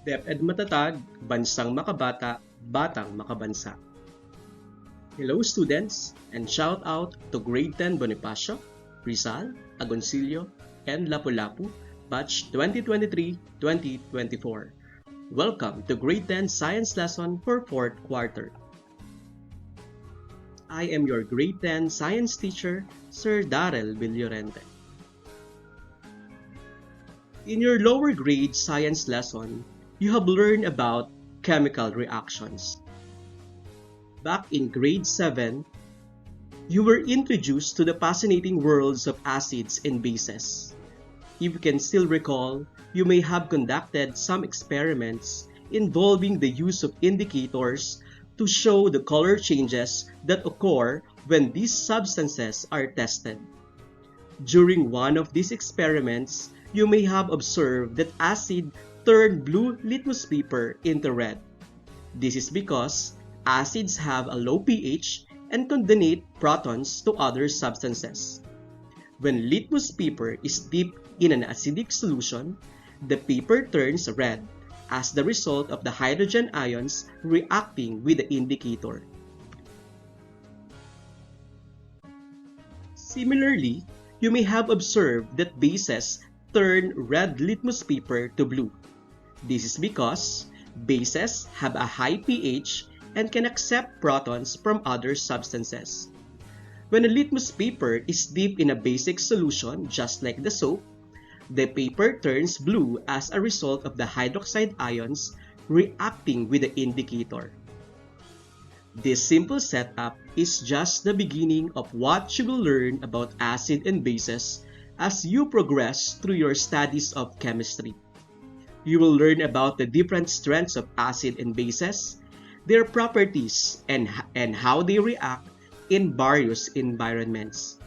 DepEd matatag, bansang makabata, batang makabansa. Hello students, and shout out to Grade 10 Bonifacio, Rizal, Agoncillo, and Lapu-Lapu, batch 2023-2024. Welcome to Grade 10 Science Lesson for 4th quarter. I am your Grade 10 Science teacher, Sir Darrell Villorente. In your lower grade science lesson, you have learned about chemical reactions. Back in grade 7, you were introduced to the fascinating worlds of acids and bases. If you can still recall, you may have conducted some experiments involving the use of indicators to show the color changes that occur when these substances are tested. During one of these experiments, you may have observed that acid turned blue litmus paper into red. This is because acids have a low pH and can donate protons to other substances. When litmus paper is dipped in an acidic solution, the paper turns red as the result of the hydrogen ions reacting with the indicator. Similarly, you may have observed that bases turn red litmus paper to blue. This is because bases have a high pH and can accept protons from other substances. When a litmus paper is dipped in a basic solution, just like the soap, the paper turns blue as a result of the hydroxide ions reacting with the indicator. This simple setup is just the beginning of what you will learn about acid and bases as you progress through your studies of chemistry. You will learn about the different strengths of acid and bases, their properties, and how they react in various environments.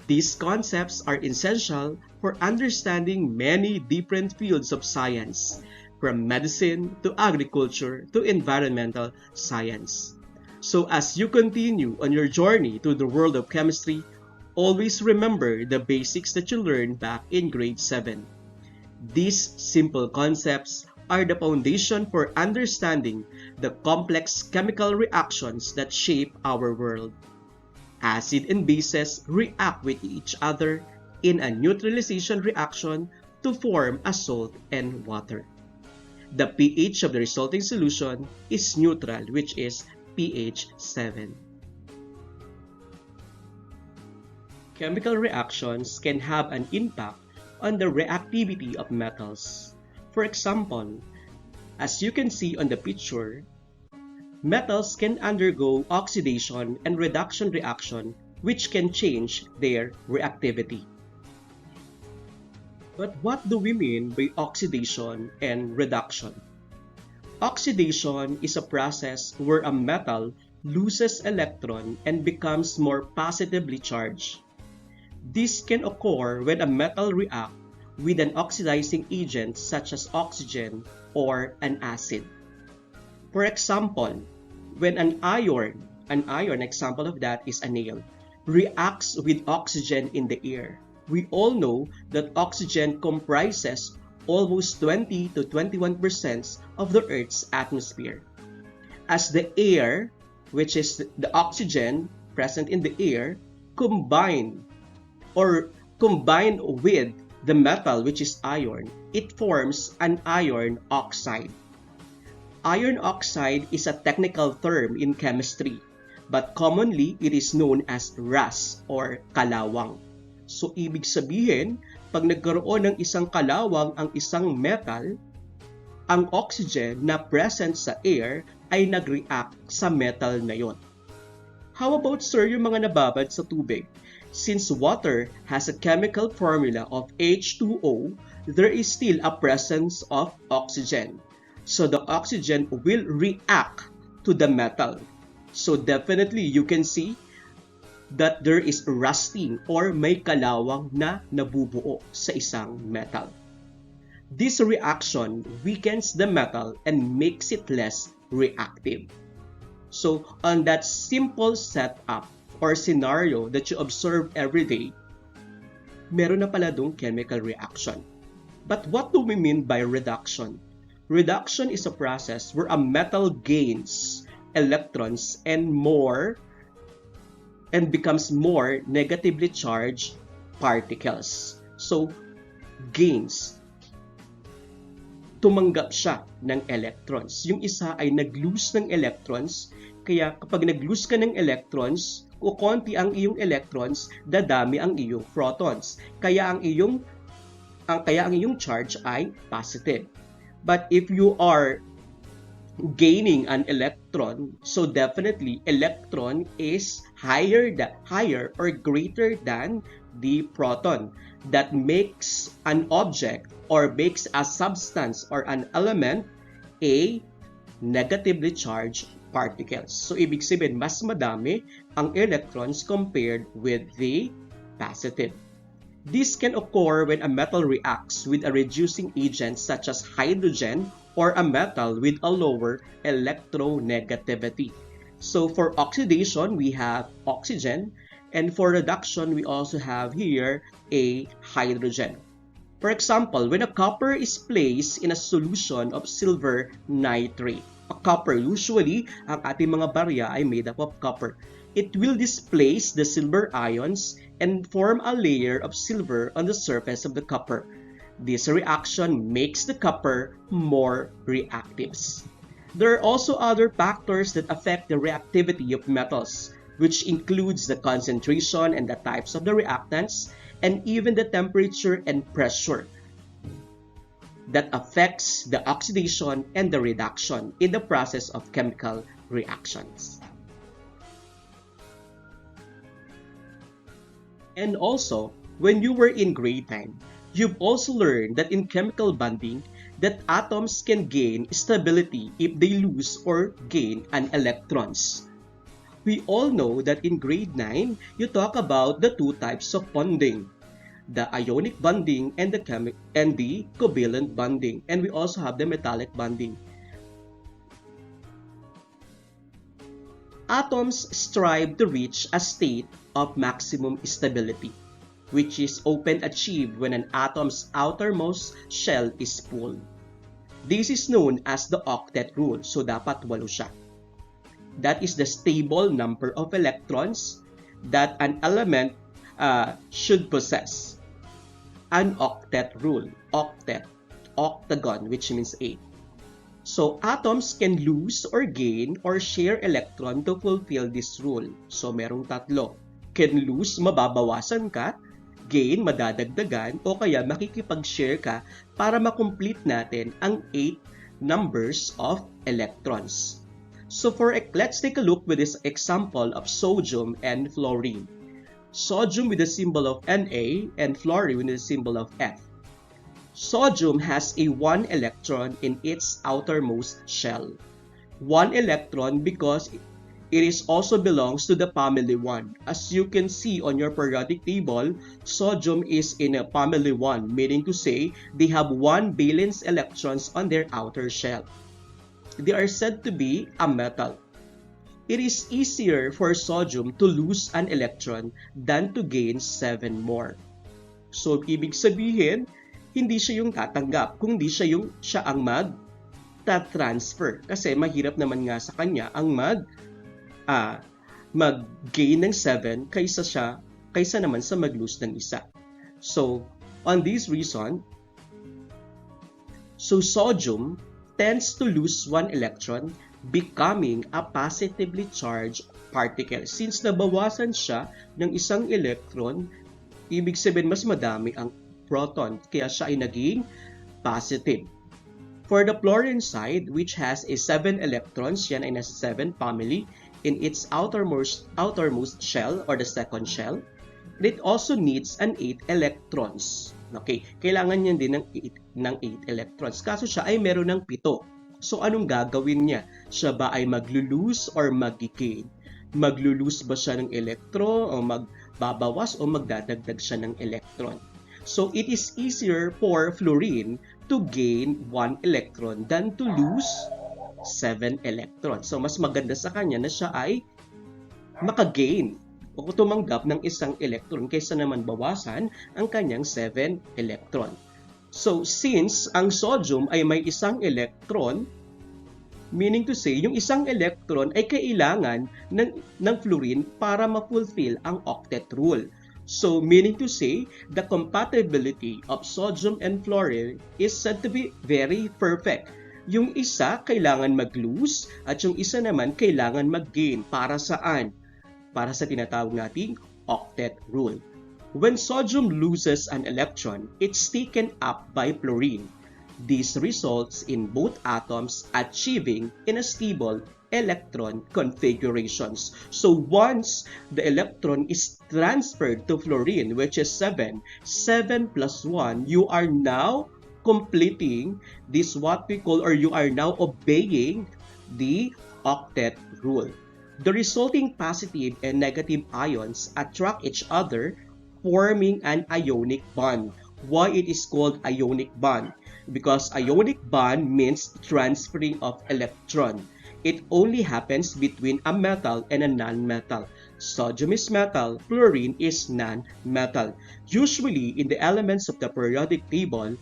These concepts are essential for understanding many different fields of science, from medicine to agriculture to environmental science. So as you continue on your journey to the world of chemistry, always remember the basics that you learned back in grade 7. These simple concepts are the foundation for understanding the complex chemical reactions that shape our world. Acid and bases react with each other in a neutralization reaction to form a salt and water. The pH of the resulting solution is neutral, which is pH 7. Chemical reactions can have an impact on the reactivity of metals. For example, as you can see on the picture, metals can undergo oxidation and reduction reaction which can change their reactivity. But what do we mean by oxidation and reduction? Oxidation is a process where a metal loses electron and becomes more positively charged. This can occur when a metal reacts with an oxidizing agent such as oxygen or an acid. For example, when an iron example of that is a nail, reacts with oxygen in the air. We all know that oxygen comprises almost 20 to 21% of the Earth's atmosphere. As the air, which is the oxygen present in the air, combine with the metal, which is iron, it forms an iron oxide. Iron oxide is a technical term in chemistry, but commonly it is known as rust or kalawang. So ibig sabihin, pag nagkaroon ng isang kalawang ang isang metal, ang oxygen na present sa air ay nag-react sa metal na yon. How about sir yung mga nababad sa tubig? Since water has a chemical formula of H2O, there is still a presence of oxygen. So the oxygen will react to the metal. So definitely you can see that there is rusting or may kalawang na nabubuo sa isang metal. This reaction weakens the metal and makes it less reactive. So on that simple setup or scenario that you observe every day, meron na pala dong chemical reaction. But what do we mean by reduction? Reduction is a process where a metal gains electrons and becomes more negatively charged particles. So, gains. Tumanggap siya ng electrons. Yung isa ay nag-lose ng electrons, kaya kapag nag-lose ka ng electrons, kukonti ang iyong electrons, dadami ang iyong protons. Kaya ang iyong charge ay positive. But if you are gaining an electron, so definitely electron is higher or greater than the proton. That makes an object or makes a substance or an element a negatively charged particles. So ibig sabihin, mas madami ang electrons compared with the positive. This can occur when a metal reacts with a reducing agent such as hydrogen or a metal with a lower electronegativity. So for oxidation, we have oxygen, and for reduction, we also have here a hydrogen. For example, when a copper is placed in a solution of silver nitrate, a copper, usually, ang ating mga barya ay made up of copper. It will displace the silver ions and form a layer of silver on the surface of the copper. This reaction makes the copper more reactive. There are also other factors that affect the reactivity of metals, which includes the concentration and the types of the reactants, and even the temperature and pressure that affects the oxidation and the reduction in the process of chemical reactions. And also, when you were in grade 10, you've also learned that in chemical bonding, that atoms can gain stability if they lose or gain an electrons. We all know that in grade 9, you talk about the two types of bonding, the ionic bonding and the covalent bonding, and we also have the metallic bonding. Atoms strive to reach a state of maximum stability, which is often achieved when an atom's outermost shell is full. This is known as the octet rule, so dapat 8 siya. That is the stable number of electrons that an element should possess. An octet rule, octagon, which means 8. So, atoms can lose or gain or share electron to fulfill this rule. So, merong 3. Can lose, mababawasan ka. Gain, madadagdagan. O kaya makikipag-share ka para makomplete natin ang 8 numbers of electrons. So, let's take a look with this example of sodium and fluorine. Sodium with the symbol of Na and fluorine with the symbol of F. Sodium has a 1 electron in its outermost shell. 1 electron because it is also belongs to the family 1. As you can see on your periodic table, sodium is in a family 1, meaning to say they have 1 valence electrons on their outer shell. They are said to be a metal. It is easier for sodium to lose an electron than to gain 7 more. So, ibig sabihin, hindi siya yung tatanggap, kundi siya ang mag-transfer. Kasi mahirap naman nga sa kanya ang mag-gain ng 7 kaysa naman sa mag-lose ng isa. So, on this reason, sodium tends to lose 1 electron, becoming a positively charged particle. Since nabawasan siya ng isang electron, ibig sabihin mas madami ang proton, kaya siya ay naging positive. For the fluorine side, which has a 7 electrons, yan ay nasa 7 family, in its outermost shell or the second shell, it also needs an 8 electrons. Okay, kailangan niya din ng 8 electrons. Kaso siya ay meron ng 7. So anong gagawin niya? Siya ba ay maglo-lose or mag-gain? Maglo-lose ba siya ng electron o magbabawas o magdadagdag siya ng electron? So it is easier for fluorine to gain 1 electron than to lose 7 electrons. So mas maganda sa kanya na siya ay makagain o tumanggap ng isang electron kaysa naman bawasan ang kanyang 7 electron. So, since ang sodium ay may isang electron, meaning to say, yung isang electron ay kailangan ng fluorine para ma-fulfill ang octet rule. So, meaning to say, the compatibility of sodium and fluorine is said to be very perfect. Yung isa kailangan mag-lose at yung isa naman kailangan mag-gain. Para saan? Para sa tinatawag nating octet rule. When sodium loses an electron, it's taken up by fluorine. This results in both atoms achieving in a stable electron configurations. So once the electron is transferred to fluorine, which is 7 plus 1, you are now completing this what we call, or you are now obeying the octet rule. The resulting positive and negative ions attract each other, forming an ionic bond. Why it is called ionic bond? Because ionic bond means transferring of electron. It only happens between a metal and a non-metal. Sodium is metal, fluorine is non-metal. Usually, in the elements of the periodic table,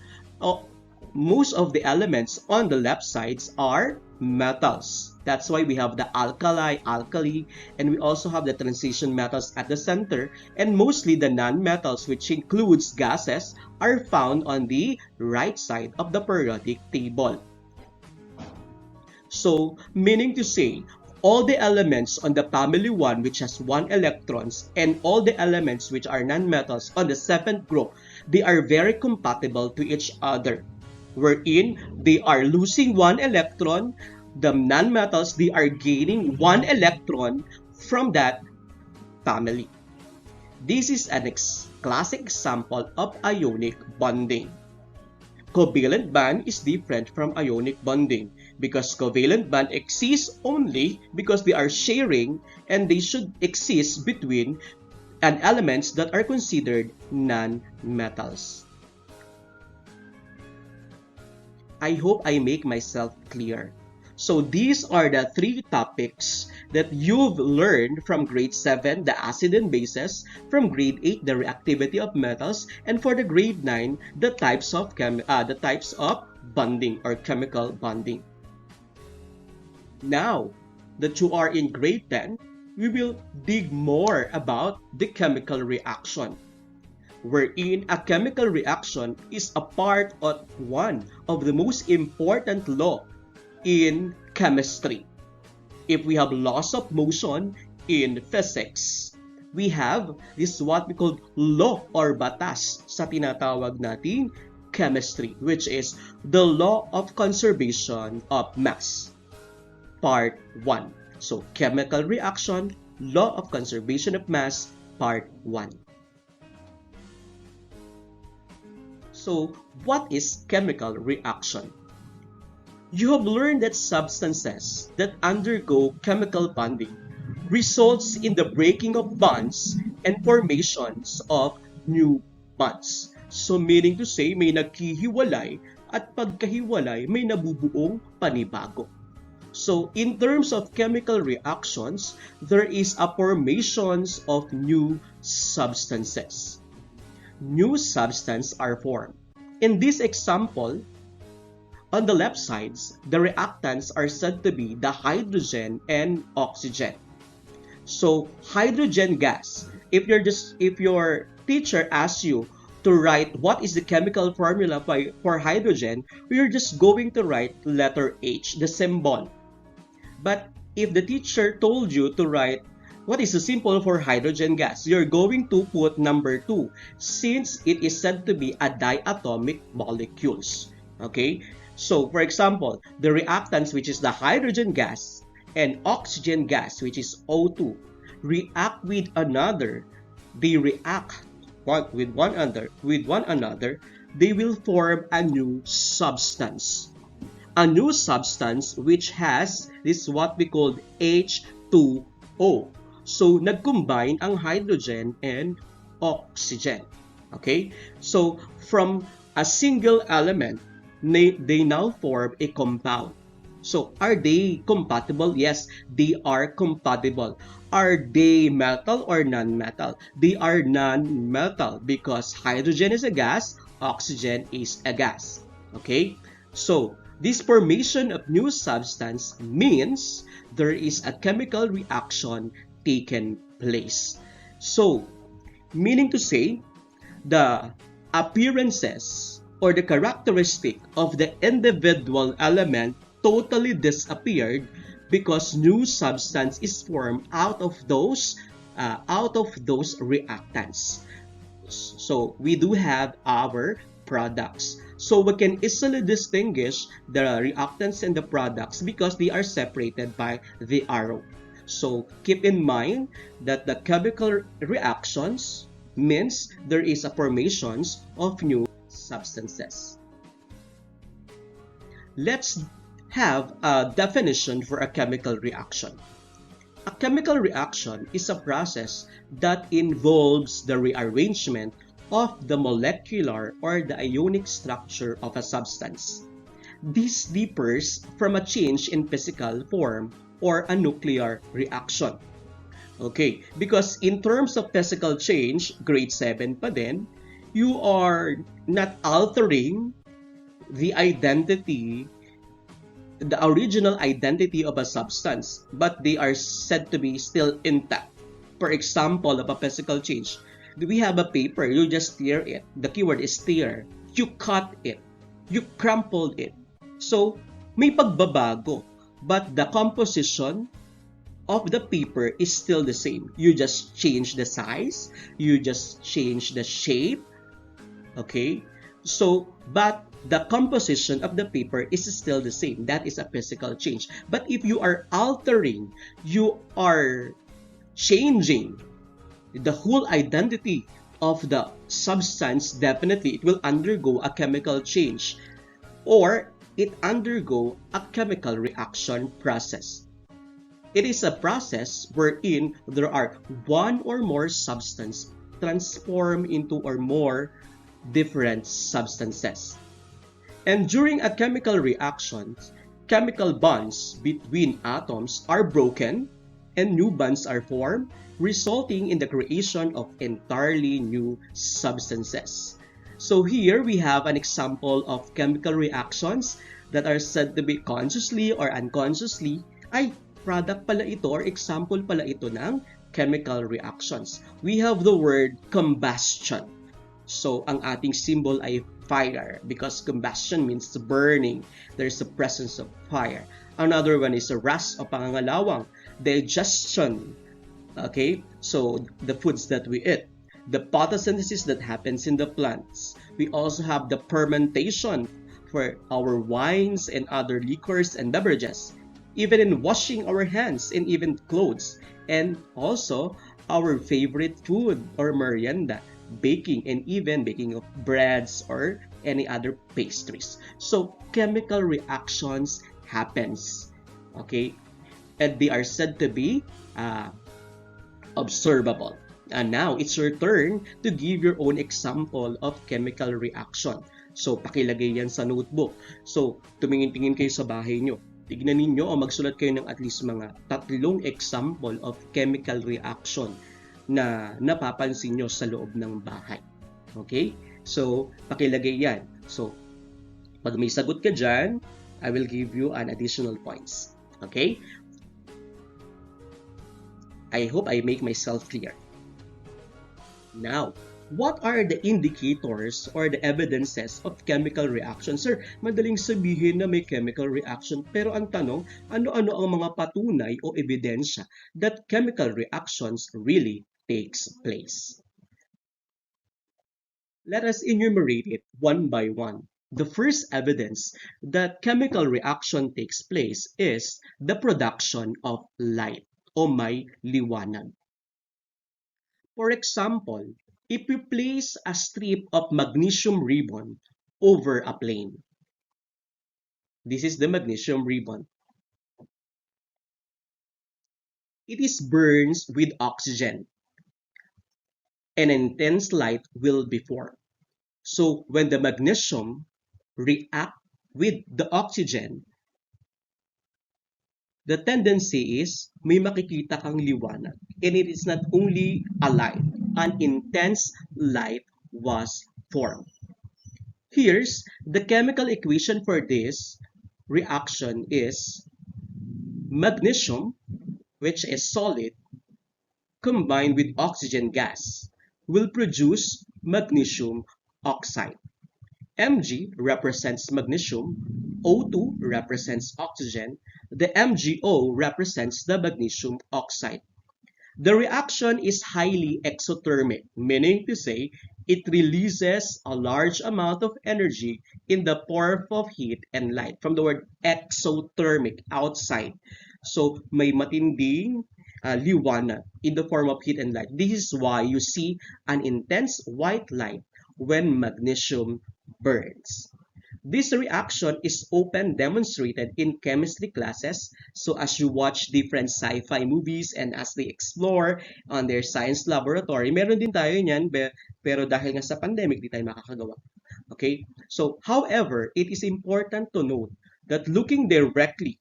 most of the elements on the left sides are metals. That's why we have the alkali, alkali, and we also have the transition metals at the center, and mostly the non-metals, which includes gases, are found on the right side of the periodic table. So, meaning to say, all the elements on the family 1 which has 1 electrons and all the elements which are non-metals on the 7th group, they are very compatible to each other, wherein they are losing 1 electron. The non-metals, they are gaining 1 electron from that family. This is a classic example of ionic bonding. Covalent bond is different from ionic bonding because covalent bond exists only because they are sharing and they should exist between elements that are considered non-metals. I hope I make myself clear. So these are the 3 topics that you've learned from grade 7, the acid and bases, from grade 8, the reactivity of metals, and for the grade 9, the types of bonding or chemical bonding. Now that you are in grade 10, we will dig more about the chemical reaction, wherein a chemical reaction is a part of one of the most important law in chemistry. If we have laws of motion in physics, we have this what we call law or batas sa tinatawag nating chemistry, which is the law of conservation of mass. Part 1. So, chemical reaction, law of conservation of mass, part 1. So, what is chemical reaction? You have learned that substances that undergo chemical bonding results in the breaking of bonds and formations of new bonds. So meaning to say, may naghihiwalay at pagkahiwalay may nabubuong panibago. So in terms of chemical reactions, there is a formations of new substances. New substances are formed. In this example, on the left sides, the reactants are said to be the hydrogen and oxygen. So, hydrogen gas, if your teacher asks you to write what is the chemical formula for hydrogen, you're just going to write letter H, the symbol. But if the teacher told you to write what is the symbol for hydrogen gas, you're going to put number 2, since it is said to be a diatomic molecules. Okay? So, for example, the reactants, which is the hydrogen gas and oxygen gas, which is O2, react with another. They react with one another. They will form a new substance. A new substance which has this what we call H2O. So, nag-combine ang hydrogen and oxygen. Okay? So, from a single element, they now form a compound. So, are they compatible? Yes, they are compatible. Are they metal or non-metal? They are non-metal because hydrogen is a gas, oxygen is a gas. Okay? So, this formation of new substance means there is a chemical reaction taken place. So, meaning to say, the appearances or the characteristic of the individual element totally disappeared because new substance is formed out of those reactants. So we do have our products. So we can easily distinguish the reactants and the products because they are separated by the arrow. So keep in mind that the chemical reactions means there is a formations of new substances. Let's have a definition for a chemical reaction. A chemical reaction is a process that involves the rearrangement of the molecular or the ionic structure of a substance. This differs from a change in physical form or a nuclear reaction. Okay, because in terms of physical change, grade 7 pa din, you are not altering the identity, the original identity of a substance, but they are said to be still intact. For example, of a physical change, we have a paper, you just tear it. The keyword is tear. You cut it. You crumpled it. So, may pagbabago, but the composition of the paper is still the same. You just change the size, you just change the shape, okay? So, but the composition of the paper is still the same. That is a physical change. But if you are altering, you are changing the whole identity of the substance, definitely it will undergo a chemical change or it undergo a chemical reaction process. It is a process wherein there are one or more substance transformed into or more different substances. And during a chemical reaction, chemical bonds between atoms are broken and new bonds are formed, resulting in the creation of entirely new substances. So here we have an example of chemical reactions that are said to be consciously or unconsciously ay product pala ito or example pala ito ng chemical reactions. We have the word combustion. So, ang ating symbol ay fire because combustion means burning. There's a presence of fire. Another one is a rust o pangangalawang, digestion. Okay? So, the foods that we eat. The photosynthesis that happens in the plants. We also have the fermentation for our wines and other liquors and beverages. Even in washing our hands and even clothes. And also, our favorite food or merienda, baking and even baking of breads or any other pastries. So chemical reactions happens, okay, and they are said to be observable. And now it's your turn to give your own example of chemical reaction. So pakilagay yan sa notebook. So tumingin-tingin kayo sa bahay nyo. Tignan ninyo o magsulat kayo ng at least mga 3 example of chemical reaction na napapansin nyo sa loob ng bahay. Okay? So, pakilagay yan. So, pag may sagot ka dyan, I will give you an additional points. Okay? I hope I make myself clear. Now, what are the indicators or the evidences of chemical reaction? Sir, madaling sabihin na may chemical reaction, pero ang tanong, ano-ano ang mga patunay o ebidensya that chemical reactions really takes place? Let us enumerate it one by one. The first evidence that chemical reaction takes place is the production of light o may liwanag. For example, if you place a strip of magnesium ribbon over a plane, this is the magnesium ribbon. It is burns with oxygen. An intense light will be formed. So when the magnesium react with the oxygen, the tendency is may makikita kang liwanag. And it is not only a light, an intense light was formed. Here's the chemical equation for this reaction is magnesium, which is solid, combined with oxygen gas, will produce magnesium oxide. Mg represents magnesium, O2 represents oxygen, the MgO represents the magnesium oxide. The reaction is highly exothermic, meaning to say it releases a large amount of energy in the form of heat and light. From the word exothermic, outside. So may matinding liwanag in the form of heat and light. This is why you see an intense white light when magnesium burns. This reaction is often demonstrated in chemistry classes. So as you watch different sci-fi movies and as they explore on their science laboratory, meron din tayo niyan, pero dahil nga sa pandemic, di tayo makakagawa. Okay? So, however, it is important to note that looking directly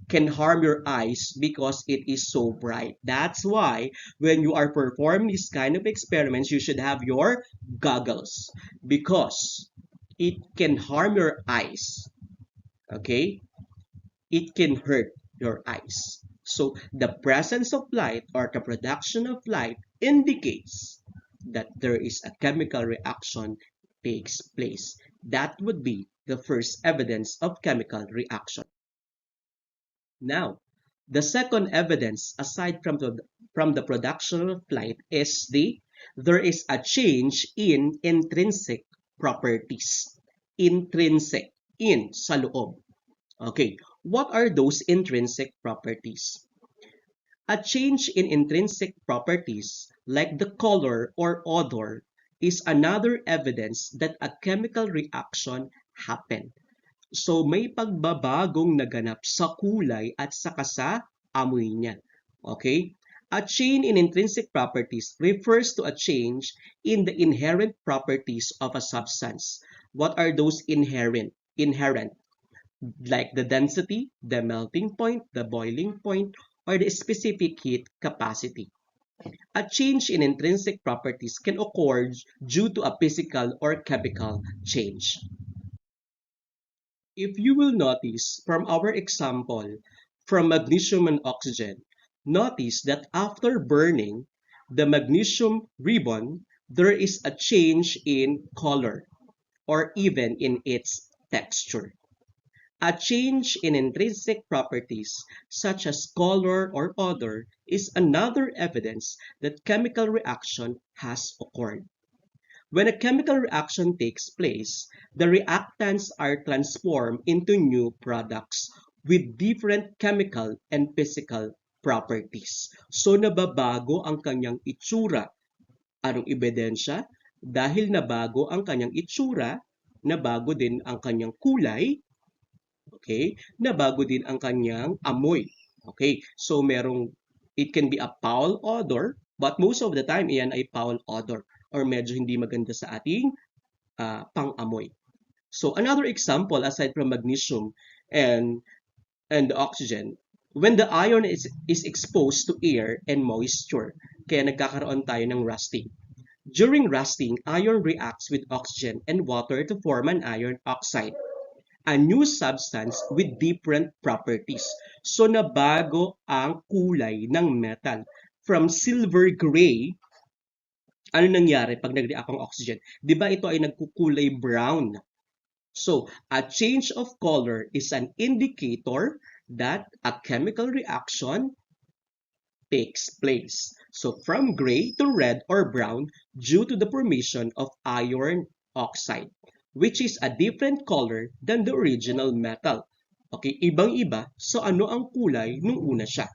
can harm your eyes because it is so bright. That's why when you are performing this kind of experiments, you should have your goggles because it can harm your eyes. Okay? It can hurt your eyes. So the presence of light or the production of light indicates that there is a chemical reaction takes place. That would be the first evidence of chemical reaction. Now, the second evidence, aside from the production of light, is there is a change in intrinsic properties. Intrinsic, in, sa loob. Okay, what are those intrinsic properties? A change in intrinsic properties, like the color or odor, is another evidence that a chemical reaction happened. So may pagbabagong naganap sa kulay at saka sa amoy niya. Okay? A change in intrinsic properties refers to a change in the inherent properties of a substance. What are those inherent? Inherent, like the density, the melting point, the boiling point, or the specific heat capacity. A change in intrinsic properties can occur due to a physical or chemical change. If you will notice from our example from magnesium and oxygen, notice that after burning the magnesium ribbon, there is a change in color or even in its texture. A change in intrinsic properties such as color or odor is another evidence that chemical reaction has occurred. When a chemical reaction takes place, the reactants are transformed into new products with different chemical and physical properties. So nababago ang kanyang itsura. Anong ebidensya? Dahil nabago ang kanyang itsura, nabago din ang kanyang kulay, okay? Nabago din ang kanyang amoy. Okay? So it can be a foul odor, but most of the time iyan ay foul odor or medyo hindi maganda sa ating pang-amoy. So another example aside from magnesium and the oxygen, when the iron is exposed to air and moisture, kaya nagkakaroon tayo ng rusting. During rusting, iron reacts with oxygen and water to form an iron oxide, a new substance with different properties. So nabago ang kulay ng metal from silver gray. Ano nangyari pag nag-react ang oxygen? Di ba ito ay nagkukulay brown? So, a change of color is an indicator that a chemical reaction takes place. So, from gray to red or brown due to the formation of iron oxide, which is a different color than the original metal. Okay, ibang-iba. So, ano ang kulay nung una siya?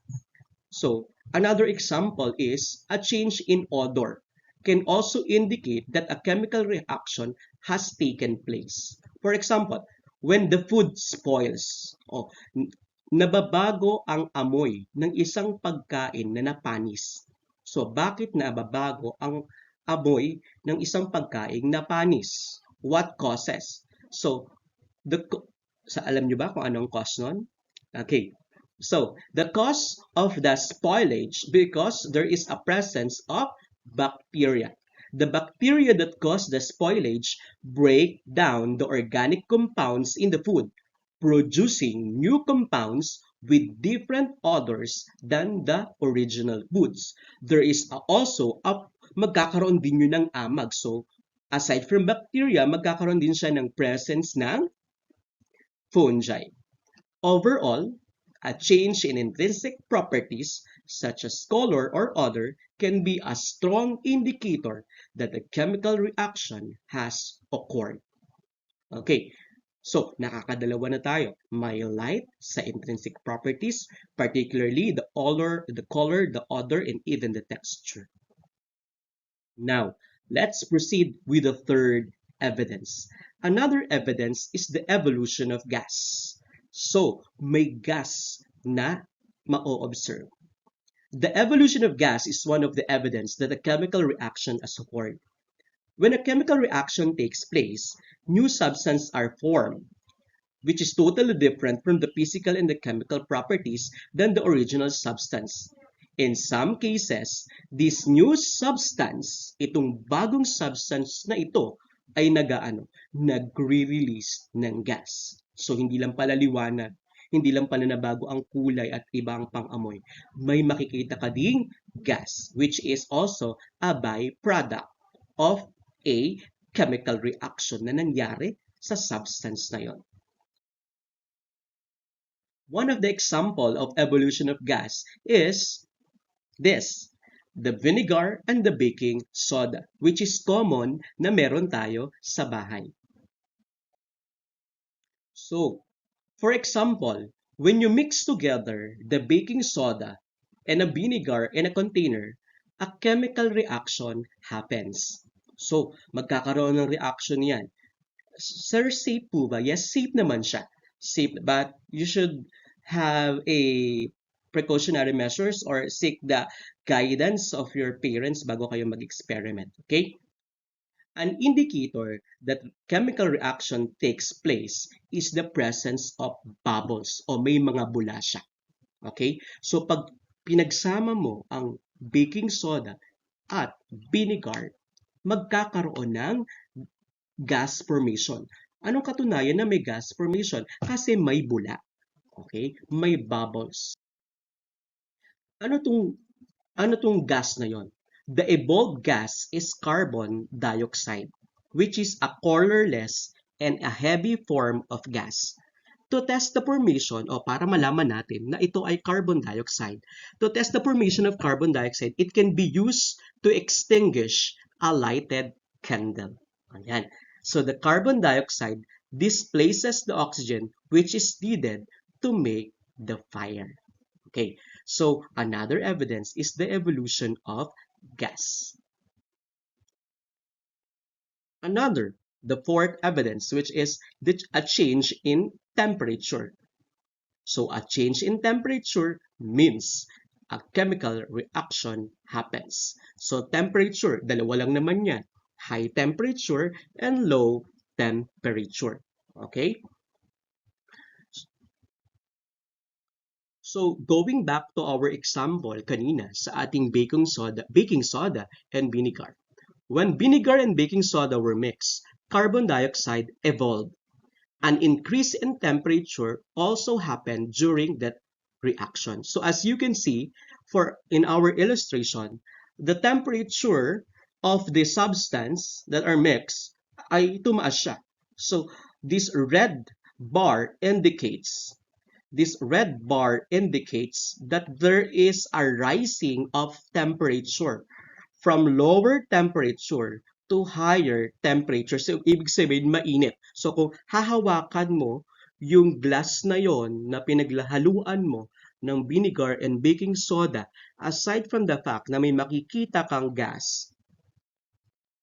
So, another example is a change in odor can also indicate that a chemical reaction has taken place. For example, when the food spoils, nababago ang amoy ng isang pagkain na napanis. So, bakit nababago ang amoy ng isang pagkain na panis? What causes? So, alam nyo ba kung anong cause nun? Okay. So, the cause of the spoilage because there is a presence of bacteria. The bacteria that cause the spoilage break down the organic compounds in the food, producing new compounds with different odors than the original foods. There is also magkakaroon din yun ng amag. So, aside from bacteria, magkakaroon din siya ng presence ng fungi. Overall, a change in intrinsic properties such as color or odor can be a strong indicator that a chemical reaction has occurred. Okay, so nakakadalawa na tayo. May light sa intrinsic properties, particularly the color, the odor, and even the texture. Now, let's proceed with the third evidence. Another evidence is the evolution of gas. So, may gas na ma-observe. The evolution of gas is one of the evidence that a chemical reaction has occurred. When a chemical reaction takes place, new substances are formed, which is totally different from the physical and the chemical properties than the original substance. In some cases, this new substance, itong bagong substance na ito, ay nagre-release ng gas. So, hindi lang pala liwanag, hindi lang pala nabago ang kulay at iba ang pang-amoy. May makikita ka ding gas, which is also a byproduct of a chemical reaction na nangyari sa substance na yon. One of the example of evolution of gas is this, the vinegar and the baking soda, which is common na meron tayo sa bahay. So, for example, when you mix together the baking soda and a vinegar in a container, a chemical reaction happens. So, magkakaroon ng reaction yan. Sir, safe po ba? Yes, safe naman siya. Safe, but you should have a precautionary measures or seek the guidance of your parents bago kayo mag-experiment. Okay? An indicator that chemical reaction takes place is the presence of bubbles o may mga bula siya. Okay? So pag pinagsama mo ang baking soda at vinegar, magkakaroon ng gas formation. Anong katunayan na may gas formation? Kasi may bula. Okay? May bubbles. Ano tong gas na yon? The evolved gas is carbon dioxide, which is a colorless and a heavy form of gas. To test the formation o para malaman natin na ito ay carbon dioxide, to test the formation of carbon dioxide, it can be used to extinguish a lighted candle. Ayan. So the carbon dioxide displaces the oxygen which is needed to make the fire. Okay, so another evidence is the evolution of gas. The fourth evidence, which is a change in temperature. So a change in temperature means a chemical reaction happens. So temperature, dalawa lang naman yan. High temperature and low temperature. Okay? So, going back to our example kanina sa ating baking soda and vinegar. When vinegar and baking soda were mixed, carbon dioxide evolved. An increase in temperature also happened during that reaction. So, as you can see, in our illustration, the temperature of the substance that are mixed ay tumaas siya. So, this red bar indicates that there is a rising of temperature from lower temperature to higher temperature. So, ibig sabihin, mainit. So, kung hahawakan mo yung glass na yon na pinaghaluan mo ng vinegar and baking soda, aside from the fact na may makikita kang gas,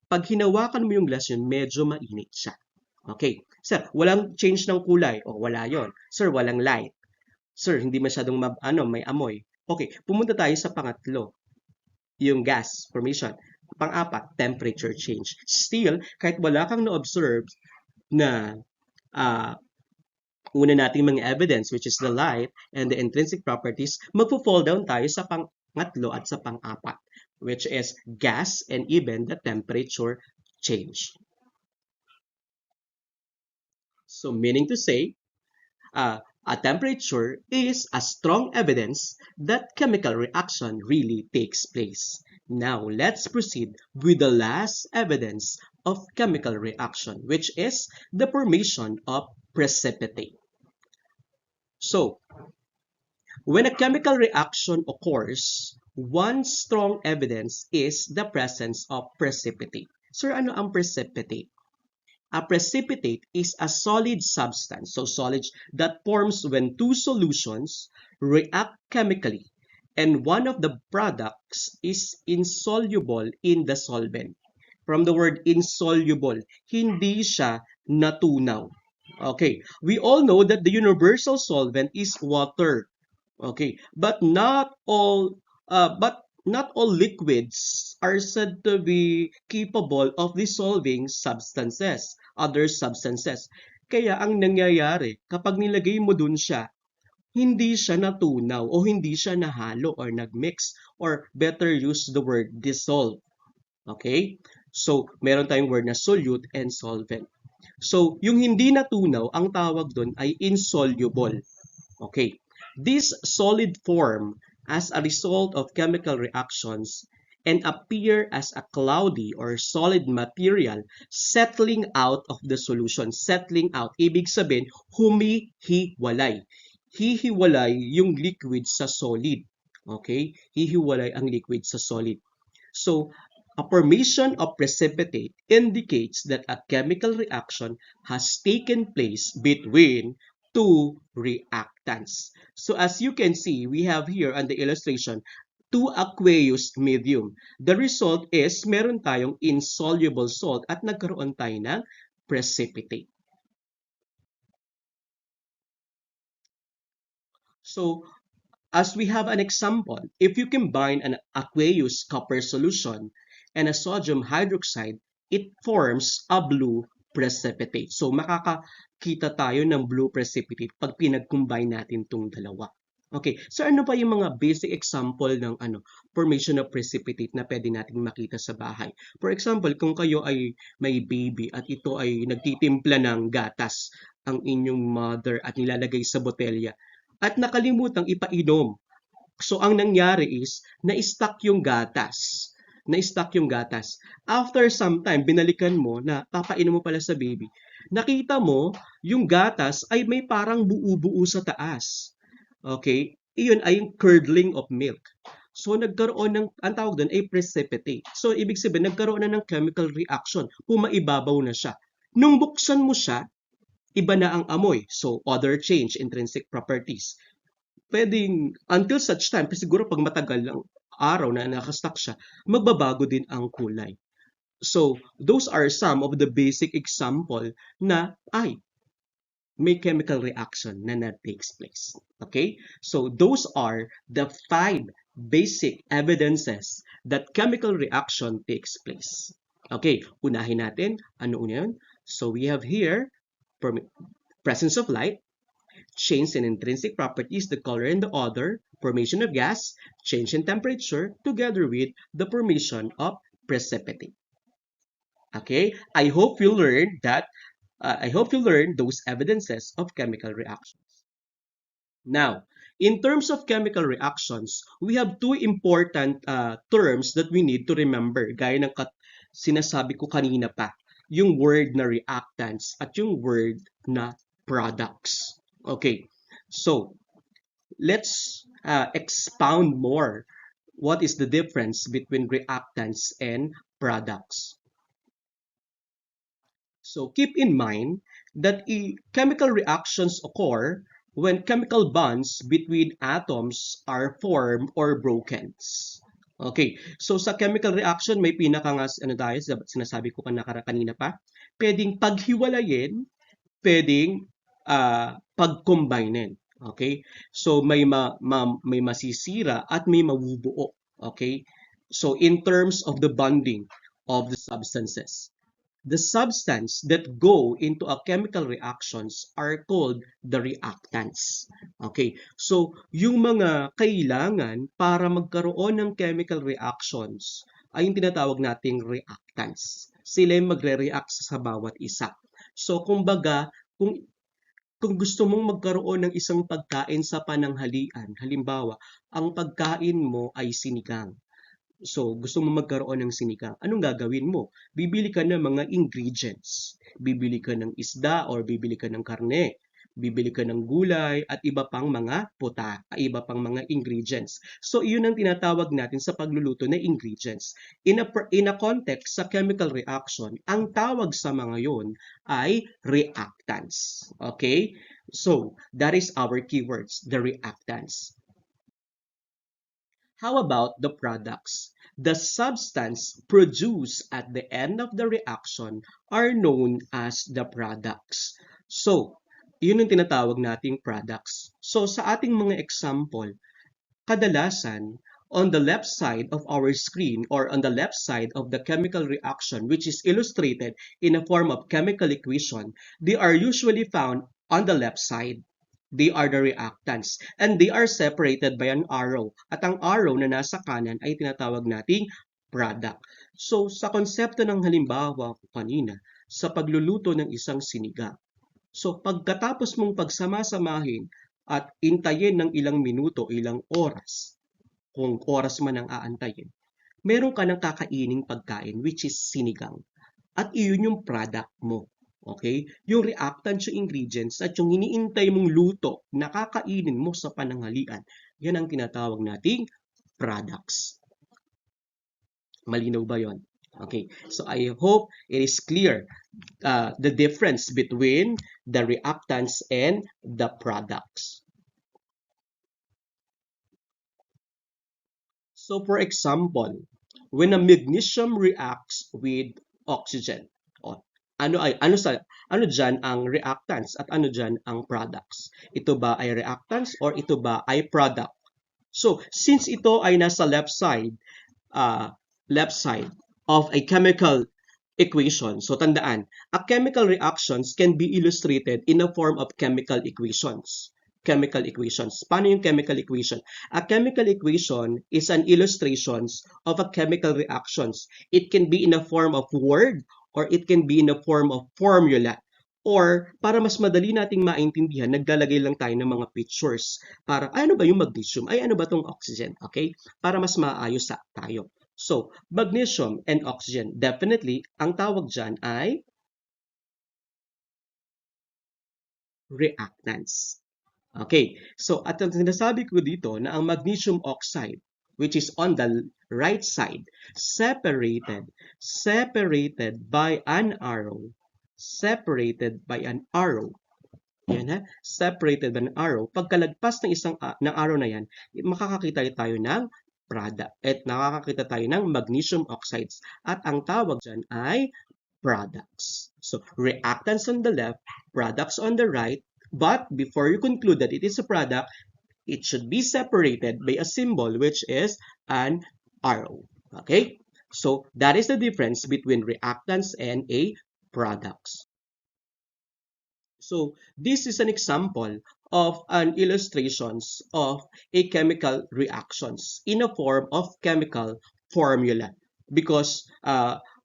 pag hinawakan mo yung glass yun, medyo mainit siya. Okay. Sir, walang change ng kulay. O, wala yon. Sir, walang light. Sir, hindi masyadong may amoy. Okay, pumunta tayo sa pangatlo. Yung gas formation. Pang-apat, temperature change. Still, kahit wala kang na-observe na una nating mga evidence, which is the light and the intrinsic properties, magpo-fall down tayo sa pangatlo at sa pang-apat, which is gas and even the temperature change. So meaning to say, a temperature is a strong evidence that chemical reaction really takes place. Now, let's proceed with the last evidence of chemical reaction, which is the formation of precipitate. So, when a chemical reaction occurs, one strong evidence is the presence of precipitate. Sir, ano ang precipitate? A precipitate is a solid substance, so solid, that forms when two solutions react chemically and one of the products is insoluble in the solvent. From the word insoluble, hindi siya natunaw. Okay, we all know that the universal solvent is water. Okay, but not all liquids are said to be capable of dissolving other substances. Kaya ang nangyayari, kapag nilagay mo dun siya, hindi siya natunaw o hindi siya nahalo or nagmix, or better use the word dissolve. Okay? So, meron tayong word na solute and solvent. So, yung hindi natunaw, ang tawag dun ay insoluble. Okay? This solid form as a result of chemical reactions and appear as a cloudy or solid material settling out of the solution. Settling out, ibig sabihin, humihiwalay. Hihiwalay yung liquid sa solid. Okay? Hihiwalay ang liquid sa solid. So, a formation of precipitate indicates that a chemical reaction has taken place between two reactants. So as you can see, we have here on the illustration, two aqueous medium. The result is meron tayong insoluble salt at nagkaroon tayo ng precipitate. So as we have an example, if you combine an aqueous copper solution and a sodium hydroxide, it forms a blue precipitate. So makakakita tayo ng blue precipitate pag pinag-combine natin itong dalawa. Okay, so ano ba yung mga basic example ng formation of precipitate na pwede nating makita sa bahay? For example, kung kayo ay may baby at ito ay nagtitimpla ng gatas ang inyong mother at nilalagay sa botelya at nakalimutang ipainom. So ang nangyari is na-stuck yung gatas. Na-stuck yung gatas. After some time, binalikan mo na papainom mo pala sa baby. Nakita mo, yung gatas ay may parang buo-buo sa taas. Okay? Iyon ay yung curdling of milk. So nagkaroon ng, ang tawag doon ay precipitate. So ibig sabihin, nagkaroon na ng chemical reaction. Pumaibabaw na siya. Nung buksan mo siya, iba na ang amoy. So other change, intrinsic properties. Pwedeng until such time, kasi siguro pag matagal lang araw na nakastock siya, magbabago din ang kulay. So, those are some of the basic example na may chemical reaction na takes place. Okay? So, those are the 5 basic evidences that chemical reaction takes place. Okay, unahin natin. Ano una yun? So, we have here presence of light, change in intrinsic properties, the color and the odor, formation of gas, change in temperature, together with the formation of precipitate. Okay, I hope you learned those evidences of chemical reactions. Now, in terms of chemical reactions, we have two important terms that we need to remember, gaya ng sinasabi ko kanina pa, yung word na reactants at yung word na products. Okay, so let's expound more what is the difference between reactants and products. So keep in mind that chemical reactions occur when chemical bonds between atoms are formed or broken. Okay, so sa chemical reaction may sinasabi ko kanina pa, pwedeng paghiwalayin, pwedeng pag-combine. Okay? So may masisira at may mabubuo. Okay? So in terms of the bonding of the substances. the substance that go into a chemical reactions are called the reactants. Okay, so yung mga kailangan para magkaroon ng chemical reactions ay yung tinatawag nating reactants. Sila yung magre-react sa bawat isa. So, kumbaga, kung gusto mong magkaroon ng isang pagkain sa pananghalian, halimbawa, ang pagkain mo ay sinigang. So, gusto mo magkaroon ng sinigang, anong gagawin mo? Bibili ka ng mga ingredients. Bibili ka ng isda or bibili ka ng karne. Bibili ka ng gulay at iba pang mga iba pang mga ingredients. So, iyon ang tinatawag natin sa pagluluto na ingredients. In a context sa chemical reaction, ang tawag sa mga yon ay reactants. Okay? So, that is our keywords, the reactants. How about the products? The substance produced at the end of the reaction are known as the products. So, yun ang tinatawag nating products. So, sa ating mga example, kadalasan, on the left side of our screen or on the left side of the chemical reaction, which is illustrated in a form of chemical equation, they are usually found on the left side. They are the reactants and they are separated by an arrow. At ang arrow na nasa kanan ay tinatawag nating product. So, sa konsepto ng halimbawa ko kanina, sa pagluluto ng isang sinigang. So, pagkatapos mong pagsama-samahin at intayin ng ilang minuto, ilang oras, kung oras man ang aantayin, meron ka ng kakaining pagkain which is sinigang. At iyon yung product mo. Okay? Yung reactants, yung ingredients, at yung iniintay mong luto na kakainin mo sa pananghalian, yan ang tinatawag nating products. Malinaw ba yon? Okay, so I hope it is clear the difference between the reactants and the products. So for example, when a magnesium reacts with oxygen, ano diyan ang reactants at ano diyan ang products? Ito ba ay reactants or ito ba ay product? So since ito ay nasa left side of a chemical equation. So tandaan, a chemical reactions can be illustrated in a form of chemical equations. Chemical equations. Paano yung chemical equation? A chemical equation is an illustration of a chemical reactions. It can be in a form of word or it can be in a form of formula. Or, para mas madali nating maintindihan, naglalagay lang tayo ng mga pictures. Para, ay, ano ba yung magnesium? Ay, ano ba tong oxygen? Okay? Para mas maayos tayo. So, magnesium and oxygen, definitely, ang tawag dyan ay reactants. Okay, so at ang sinasabi ko dito na ang magnesium oxide, which is on the right side, separated by an arrow, yan ha, separated by an arrow, pagkalagpas ng ng arrow na yan, makakakita tayo ng product at nakakakita tayo ng magnesium oxides at ang tawag dyan ay products. So, reactants on the left, products on the right, but before you conclude that it is a product, it should be separated by a symbol which is an arrow. Okay? So, that is the difference between reactants and a products. So, this is an example of an illustrations of a chemical reactions in a form of chemical formula because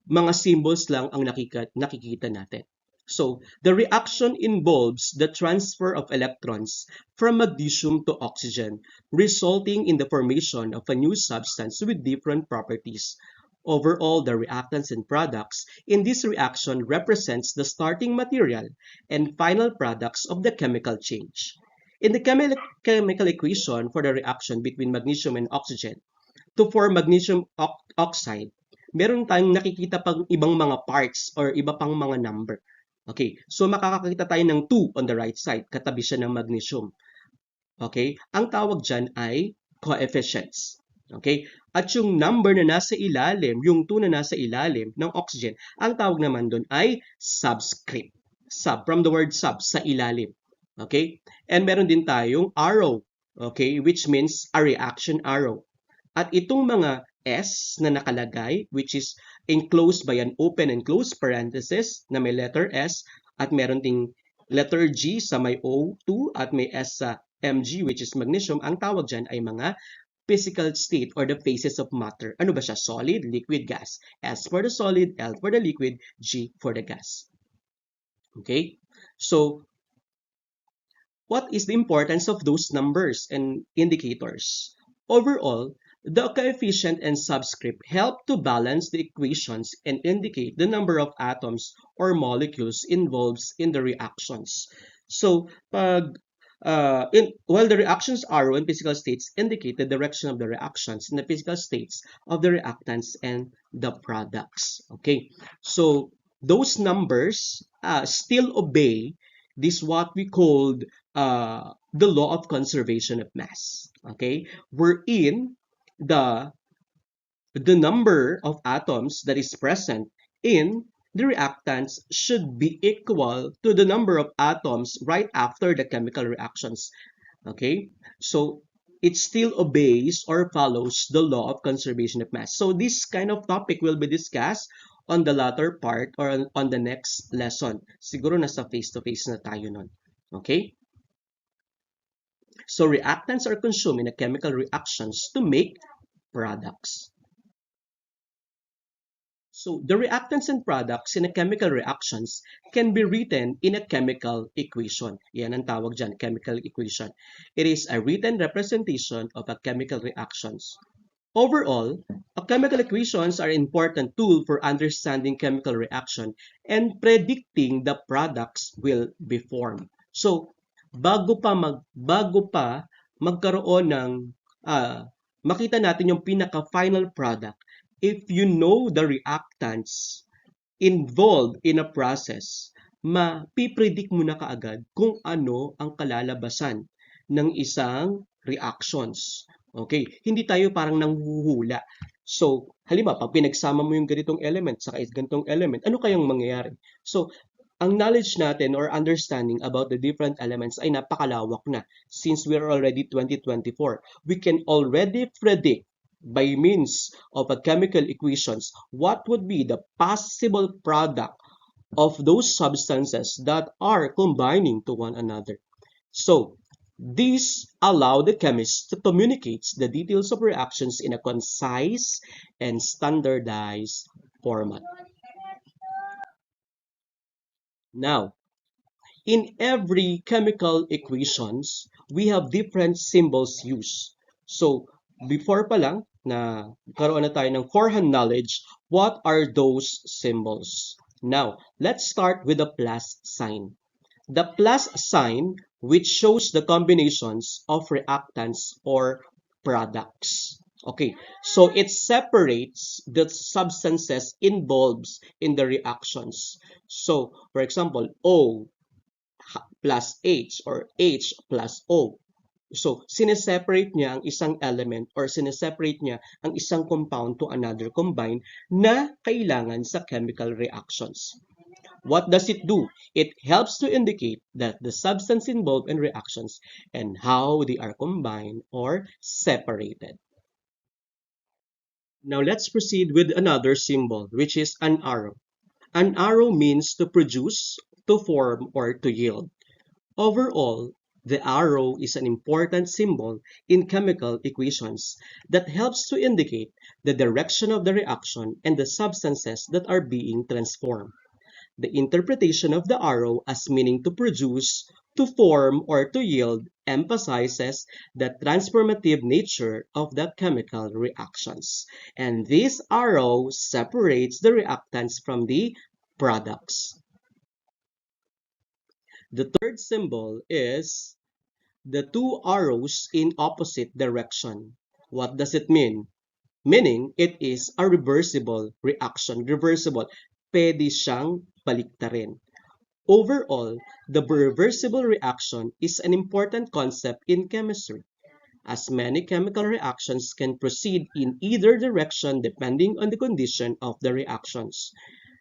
mga symbols lang ang nakikita natin. So, the reaction involves the transfer of electrons from magnesium to oxygen, resulting in the formation of a new substance with different properties. Overall, the reactants and products in this reaction represents the starting material and final products of the chemical change. In the chemical equation for the reaction between magnesium and oxygen, to form magnesium oxide, meron tayong nakikita pang ibang mga parts or iba pang mga number. Okay, so makakakita tayo ng 2 on the right side, katabi siya ng magnesium. Okay, ang tawag dyan ay coefficients. Okay, at yung number na nasa ilalim, yung 2 na nasa ilalim ng oxygen, ang tawag naman doon ay subscript. Sub, from the word sub, sa ilalim. Okay, and meron din tayong arrow, okay, which means a reaction arrow. At itong mga S na nakalagay, which is enclosed by an open and closed parenthesis na may letter S, at meron ding letter G sa may O2 at may S sa Mg, which is magnesium. Ang tawag dyan ay mga physical state or the phases of matter. Ano ba siya? Solid, liquid, gas. S for the solid, L for the liquid, G for the gas. Okay? So, what is the importance of those numbers and indicators? Overall, the coefficient and subscript help to balance the equations and indicate the number of atoms or molecules involved in the reactions. So, while the reactions arrow in physical states indicate the direction of the reactions in the physical states of the reactants and the products. Okay, so those numbers still obey this what we called the law of conservation of mass. Okay, wherein the number of atoms that is present in the reactants should be equal to the number of atoms right after the chemical reactions. Okay, so it still obeys or follows the law of conservation of mass. So this kind of topic will be discussed on the latter part or on the next lesson. Siguro nasa face-to-face na tayo nun. Okay? So reactants are consumed in a chemical reactions to make products. So the reactants and products in a chemical reactions can be written in a chemical equation. Yan ang tawag dyan, chemical equation. It is a written representation of a chemical reactions. Overall, chemical equations are an important tool for understanding chemical reaction and predicting the products will be formed. So, bago pa magkaroon ng makita natin yung pinaka-final product, if you know the reactants involved in a process, mapipredict mo na kaagad kung ano ang kalalabasan ng isang reactions. Okay, hindi tayo parang nanghuhula. So, halimbawa, pag pinagsama mo yung ganitong element sa ganitong element, ano kayang mangyayari? So, ang knowledge natin or understanding about the different elements ay napakalawak na. Since we're already 2024, we can already predict by means of a chemical equations what would be the possible product of those substances that are combining to one another. So, these allow the chemist to communicate the details of reactions in a concise and standardized format. Now, in every chemical equations, we have different symbols used. So, before pa lang na karoon na tayo ng forehand knowledge, what are those symbols? Now, let's start with the plus sign. The plus sign, which shows the combinations of reactants or products. Okay, so it separates the substances involved in the reactions. So, for example, O plus H or H plus O. So, sineseparate niya ang isang element or sineseparate niya ang isang compound to another combine na kailangan sa chemical reactions. What does it do? It helps to indicate that the substance involved in reactions and how they are combined or separated. Now let's proceed with another symbol, which is an arrow. An arrow means to produce, to form, or to yield. Overall, the arrow is an important symbol in chemical equations that helps to indicate the direction of the reaction and the substances that are being transformed. The interpretation of the arrow as meaning to produce, to form, or to yield emphasizes the transformative nature of the chemical reactions. And this arrow separates the reactants from the products. The third symbol is the two arrows in opposite direction. What does it mean? Meaning, it is a reversible reaction. Reversible. Pwede siyang baliktarin. Overall, the reversible reaction is an important concept in chemistry, as many chemical reactions can proceed in either direction depending on the condition of the reactions.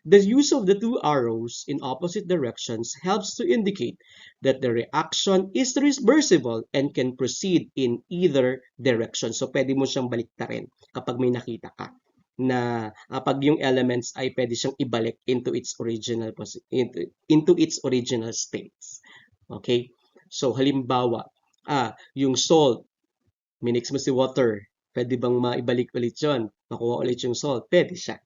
The use of the two arrows in opposite directions helps to indicate that the reaction is reversible and can proceed in either direction. So, pwede mo siyang baliktarin kapag may nakita ka na pag yung elements ay pwede siyang ibalik into its original states. Okay? So, halimbawa, yung salt, minix mo si water, pwede bang maibalik ulit yun? Makuha ulit yung salt? Pwede siya.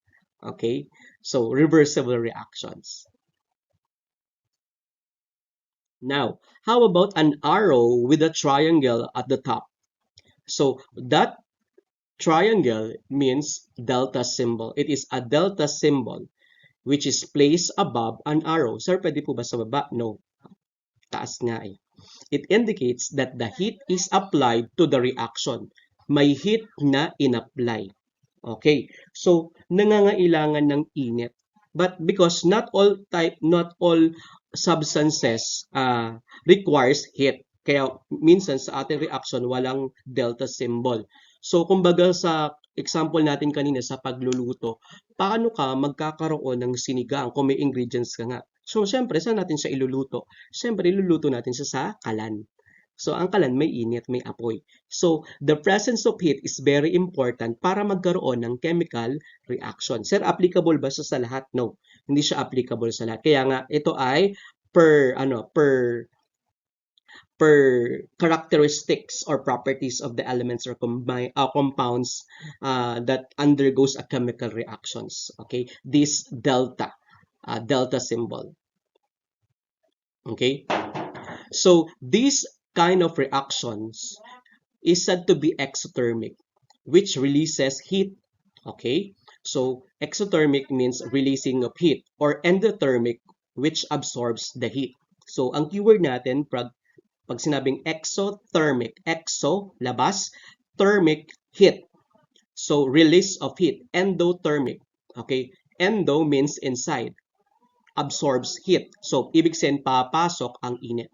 Okay? So, reversible reactions. Now, how about an arrow with a triangle at the top? So, that triangle means delta symbol. It is a delta symbol which is placed above an arrow. Sir, pwede po ba sa baba? No. Taas nga eh. It indicates that the heat is applied to the reaction. May heat na in-apply. Okay. So, nangangailangan ng init. But because not all substances requires heat. Kaya minsan sa ating reaction walang delta symbol. So, kumbaga sa example natin kanina sa pagluluto, paano ka magkakaroon ng sinigang kung may ingredients ka nga? So, syempre, saan natin siya iluluto? Syempre, iluluto natin siya sa kalan. So, ang kalan may init, may apoy. So, the presence of heat is very important para magkaroon ng chemical reaction. Sir, applicable ba siya sa lahat? No, hindi siya applicable sa lahat. Kaya nga, ito ay per characteristics or properties of the elements or compounds that undergoes a chemical reactions. Okay, this delta symbol. Okay, so these kind of reactions is said to be exothermic, which releases heat. Okay, so exothermic means releasing of heat, or endothermic, which absorbs the heat. So ang keyword natin pag sinabing exothermic, exo labas, thermic heat. So release of heat, endothermic. Okay, endo means inside, absorbs heat. So ibig sabihin papasok ang init.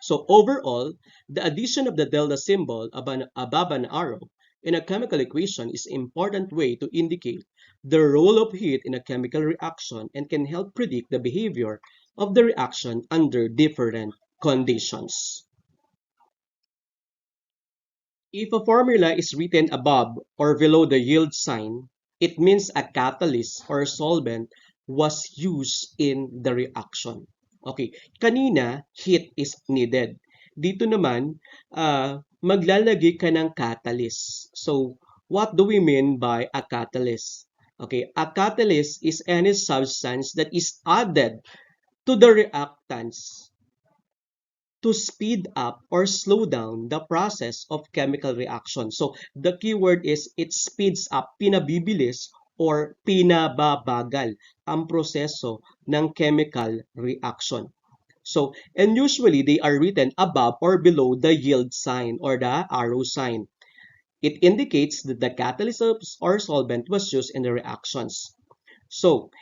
So overall, the addition of the delta symbol above an arrow in a chemical equation is an important way to indicate the role of heat in a chemical reaction and can help predict the behavior of the reaction under different conditions. If a formula is written above or below the yield sign, it means a catalyst or solvent was used in the reaction. Okay, kanina, heat is needed. Dito naman, maglalagay ka ng catalyst. So, what do we mean by a catalyst? Okay, a catalyst is any substance that is added to the reactants to speed up or slow down the process of chemical reaction. So, the keyword is it speeds up, pinabibilis or pinababagal ang proseso ng chemical reaction. So, and usually they are written above or below the yield sign or the arrow sign. It indicates that the catalyst or solvent was used in the reactions. So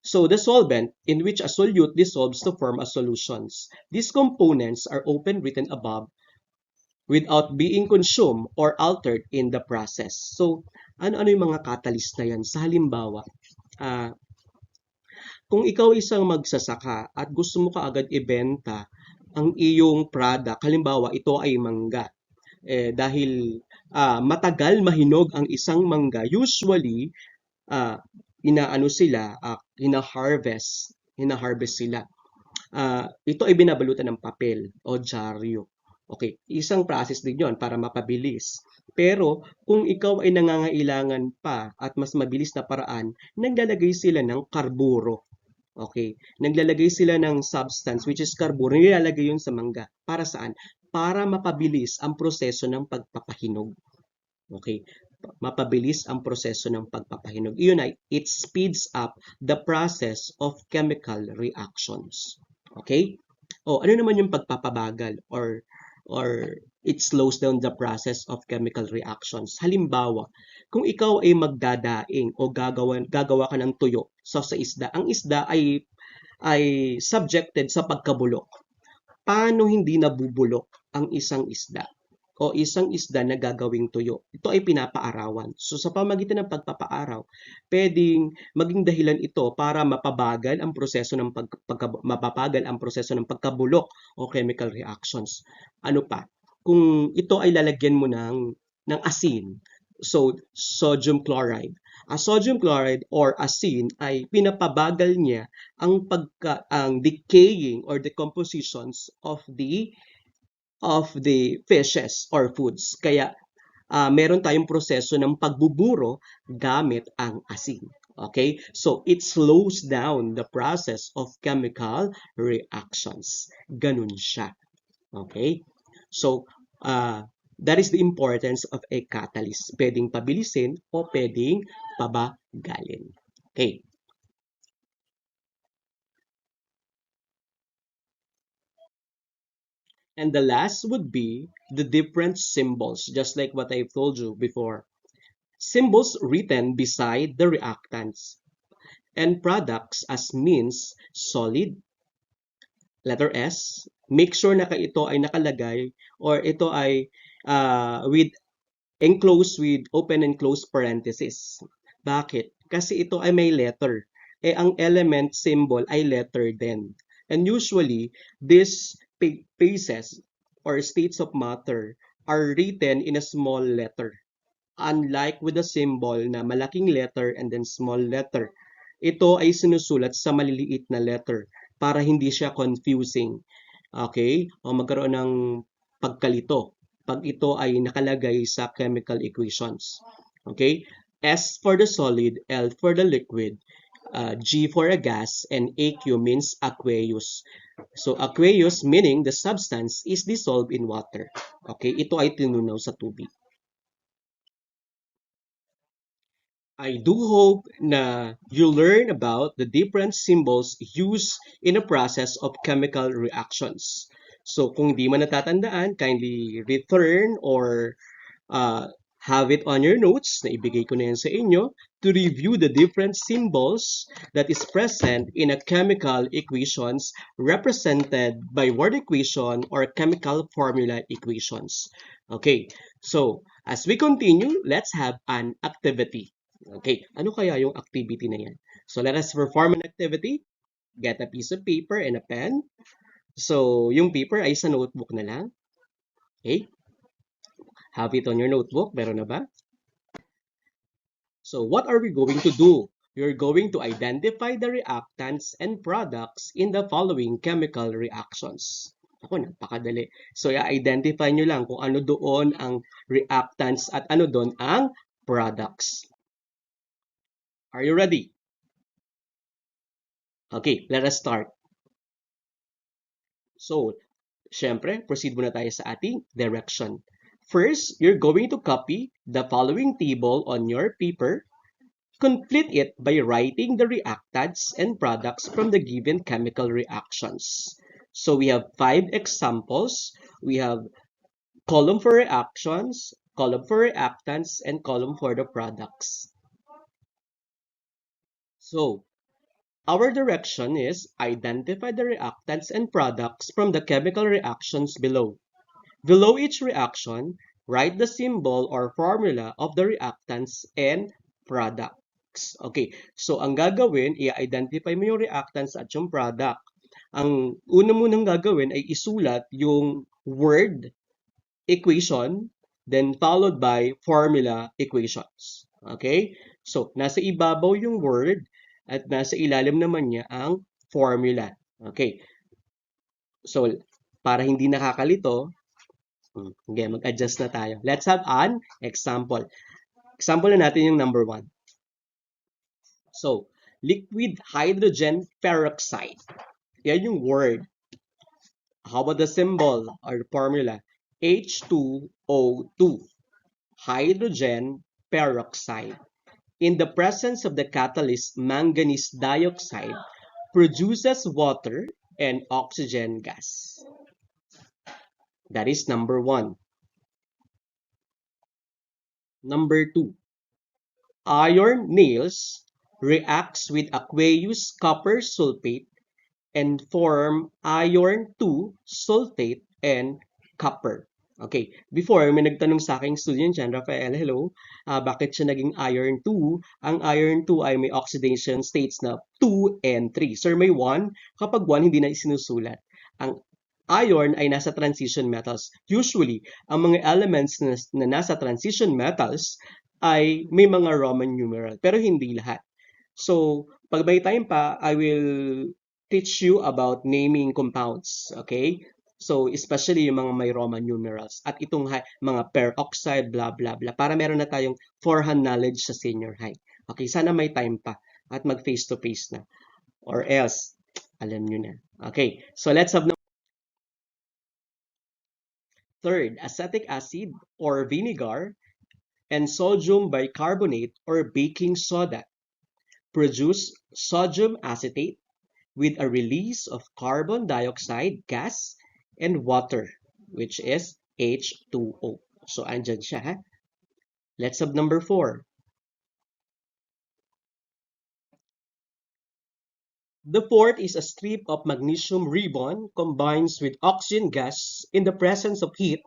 the solvent in which a solute dissolves to form a solutions. These components are often written above without being consumed or altered in the process. So, ano yung mga catalyst na yan? Sa halimbawa, kung ikaw isang magsasaka at gusto mo kaagad ibenta ang iyong product, halimbawa ito ay mangga. Dahil matagal mahinog ang isang mangga, usually hina-harvest sila. Ito ay binabalutan ng papel o dyaryo. Okay, isang process din yon para mapabilis. Pero kung ikaw ay nangangailangan pa at mas mabilis na paraan, naglalagay sila ng karburo. Okay, naglalagay sila ng substance which is karburo, nilalagay yun sa mangga. Para saan? Para mapabilis ang proseso ng pagpapahinog. Okay, mapabilis ang proseso ng pagpapahinog. Iyon ay, it speeds up the process of chemical reactions. Okay? Ano naman yung pagpapabagal or it slows down the process of chemical reactions. Halimbawa, kung ikaw ay magdadaing o gagawa ka ng tuyo sa isda, ang isda ay subjected sa pagkabulok. Paano hindi nabubulok ang isang isda? o isang isda na gagawing tuyo. Ito ay pinapaarawan. So sa pamagitan ng pagpapaaraw, pwedeng maging dahilan ito para mapapagal ang proseso ng pagkabulok o chemical reactions. Ano pa? Kung ito ay lalagyan mo ng asin, so sodium chloride. Ang sodium chloride or asin ay pinapabagal niya ang decaying or decompositions of the fishes or foods. Kaya meron tayong proseso ng pagbuburo gamit ang asin. Okay? So, it slows down the process of chemical reactions. Ganun siya. Okay? So, that is the importance of a catalyst. Pwedeng pabilisin o pwedeng pabagalin. Okay. And the last would be the different symbols, just like what I've told you before. Symbols written beside the reactants and products as means solid, letter S. Make sure na ito ay nakalagay or ito ay with enclosed with open and closed parenthesis. Bakit? Kasi ito ay may letter. Ang element symbol ay letter din. And usually, these phases or states of matter are written in a small letter. Unlike with the symbol na malaking letter and then small letter, ito ay sinusulat sa maliliit na letter para hindi siya confusing. Okay? O magkaroon ng pagkalito pag ito ay nakalagay sa chemical equations. Okay? S for the solid, L for the liquid, G for a gas, and AQ means aqueous. So, aqueous meaning the substance is dissolved in water. Okay? Ito ay tinunaw sa tubig. I do hope na you learn about the different symbols used in a process of chemical reactions. So, kung di man natatandaan, kindly return or have it on your notes na ibigay ko na yan sa inyo to review the different symbols that is present in a chemical equations represented by word equation or chemical formula equations. Okay, so as we continue, let's have an activity. Okay, ano kaya yung activity na yan? So let us perform an activity. Get a piece of paper and a pen. So yung paper ay sa notebook na lang. Okay? Have it on your notebook. Meron na ba? So what are we going to do? You're going to identify the reactants and products in the following chemical reactions. Ako, napakadali. So i-identify nyo lang kung ano doon ang reactants at ano doon ang products. Are you ready? Okay, let us start. So, syempre, proceed muna tayo sa ating direction. First, you're going to copy the following table on your paper. Complete it by writing the reactants and products from the given chemical reactions. So we have 5 examples. We have column for reactions, column for reactants, and column for the products. So, our direction is identify the reactants and products from the chemical reactions below. Below each reaction, write the symbol or formula of the reactants and products. Okay, so ang gagawin, i-identify mo yung reactants at yung product. Ang una mo nang gagawin ay isulat yung word equation, then followed by formula equations. Okay, so nasa ibabaw yung word at nasa ilalim naman niya ang formula. Okay, so para hindi nakakalito, okay, mag-adjust na tayo. Let's have an example. Example na natin yung number 1. So, liquid hydrogen peroxide. Yan yung word. How about the symbol or the formula? H2O2. Hydrogen peroxide. In the presence of the catalyst manganese dioxide, produces water and oxygen gas. That is number 1. Number 2. Iron nails reacts with aqueous copper sulfate and form iron 2 sulfate and copper. Okay, before may nagtanong sa aking student dyan, Rafael, hello, bakit siya naging iron 2? Ang iron 2 ay may oxidation states na 2 and 3. Sir, may 1. Kapag 1, hindi na isinusulat. Ang iron ay nasa transition metals. Usually, ang mga elements na nasa transition metals ay may mga Roman numeral, pero hindi lahat. So, pag may time pa, I will teach you about naming compounds. Okay? So, especially yung mga may Roman numerals at itong mga peroxide, blah, blah, blah, para meron na tayong forehand knowledge sa senior high. Okay, sana may time pa at mag face-to-face na. Or else, alam nyo na. Okay, so let's have third, acetic acid or vinegar and sodium bicarbonate or baking soda produce sodium acetate with a release of carbon dioxide gas and water, which is H2O. So, andyan siya, ha? Let's have number 4. The fourth is a strip of magnesium ribbon combines with oxygen gas in the presence of heat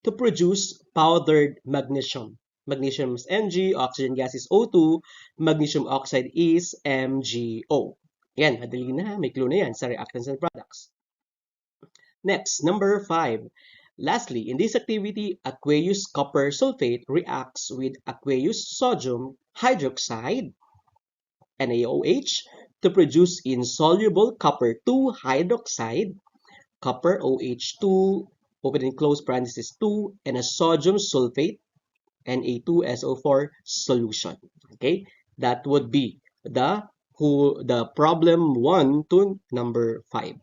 to produce powdered magnesium. Magnesium is Mg, oxygen gas is O2, magnesium oxide is MgO. Yan, madali na, may clue na yan sa reactants and products. Next, number 5. Lastly, in this activity, aqueous copper sulfate reacts with aqueous sodium hydroxide, NaOH, to produce insoluble copper 2 hydroxide, copper OH2, open and close parenthesis 2, and a sodium sulfate, Na2SO4 solution. Okay, that would be the problem 1 to number 5.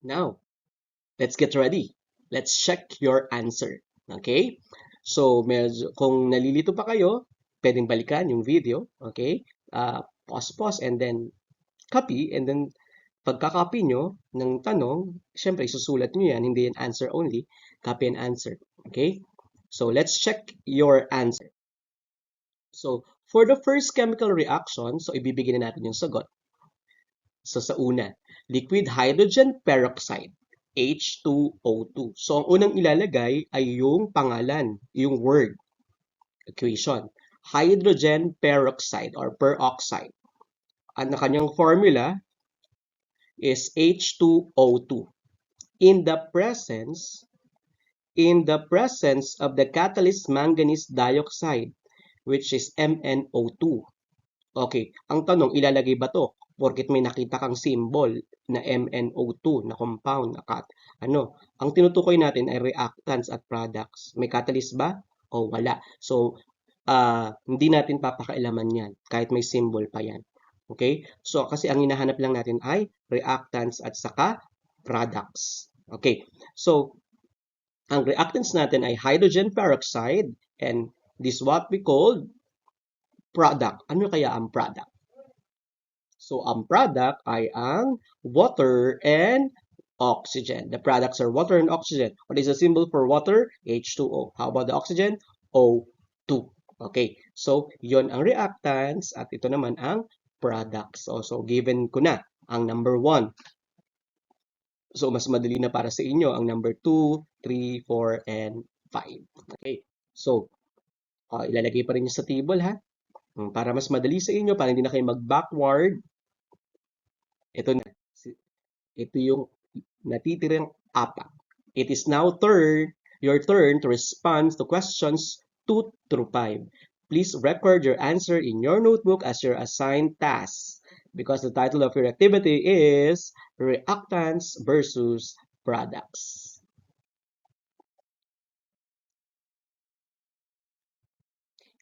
Now, let's get ready. Let's check your answer. Okay? So, kung nalilito pa kayo, pwedeng balikan yung video. Okay? Pause and then copy. And then, pagka-copy nyo ng tanong, syempre, isusulat nyo yan. Hindi yan answer only. Copy and answer. Okay? So, let's check your answer. So, for the first chemical reaction, so ibibigay na natin yung sagot. So, sa una, liquid hydrogen peroxide, H2O2. So, ang unang ilalagay ay yung pangalan, yung word, equation. Hydrogen peroxide or peroxide. Ang kanyang formula is H2O2. In the presence of the catalyst manganese dioxide, which is MnO2. Okay, ang tanong, ilalagay ba to? Porket may nakita kang symbol na MnO2 na compound, ang tinutukoy natin ay reactants at products. May catalyst ba? O wala. So, hindi natin papakailaman yan kahit may symbol pa yan. Okay? So, kasi ang hinahanap lang natin ay reactants at saka products. Okay. So, ang reactants natin ay hydrogen peroxide and this what we call product. Ano kaya ang product? So, ang product ay ang water and oxygen. The products are water and oxygen. What is the symbol for water? H2O. How about the oxygen? O2. Okay. So, yon ang reactants at ito naman ang products. So given ko na ang number 1. So, mas madali na para sa inyo ang number 2, 3, 4, and 5. Okay. So, ilalagay pa rin nyo sa table, ha? Para mas madali sa inyo, para hindi na kayo mag-backward. Ito na. Ito yung natitirang 4. It is now your turn to respond to questions 2 through 5. Please record your answer in your notebook as your assigned task because the title of your activity is Reactants versus Products.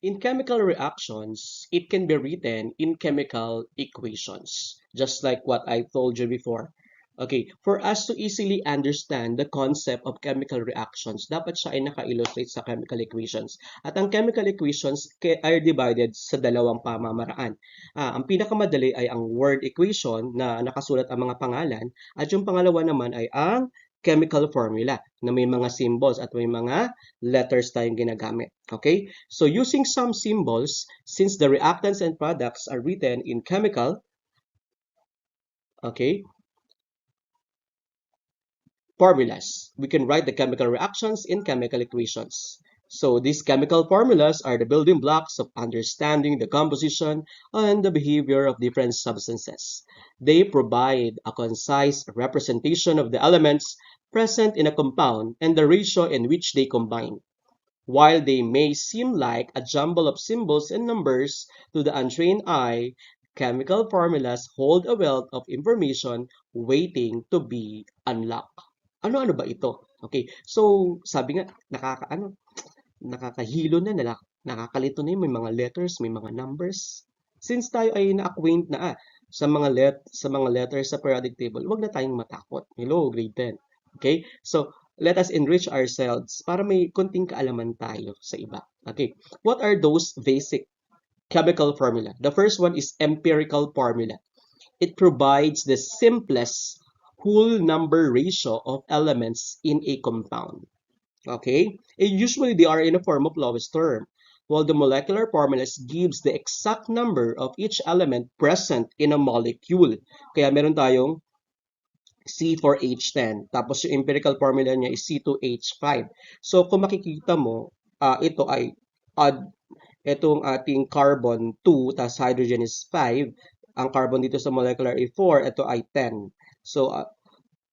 In chemical reactions, it can be written in chemical equations, just like what I told you before. Okay, for us to easily understand the concept of chemical reactions, dapat siya ay naka-illustrate sa chemical equations. At ang chemical equations are divided sa dalawang pamamaraan. Ang pinakamadali ay ang word equation na nakasulat ang mga pangalan at yung pangalawa naman ay ang chemical formula na may mga symbols at may mga letters tayong ginagamit. Okay? So using some symbols, since the reactants and products are written in chemical, okay, formulas. We can write the chemical reactions in chemical equations. So these chemical formulas are the building blocks of understanding the composition and the behavior of different substances. They provide a concise representation of the elements present in a compound and the ratio in which they combine. While they may seem like a jumble of symbols and numbers to the untrained eye, chemical formulas hold a wealth of information waiting to be unlocked. Ano-ano ba ito? Okay, so sabi nga, nakakahilo nakakalito na yun, may mga letters, may mga numbers. Since tayo ay na-acquaint na sa mga letters sa periodic table, huwag na tayong matakot. Hello, grade 10. Okay? So, let us enrich ourselves para may konting kaalaman tayo sa iba. Okay. What are those basic chemical formula? The first one is empirical formula. It provides the simplest whole number ratio of elements in a compound. Okay? And usually they are in a form of lowest term, while the molecular formulas gives the exact number of each element present in a molecule. Kaya meron tayong C4H10. Tapos yung empirical formula niya is C2H5. So kung makikita mo, ito ay itong ating carbon 2, tas hydrogen is 5. Ang carbon dito sa molecular ay 4, ito ay 10. So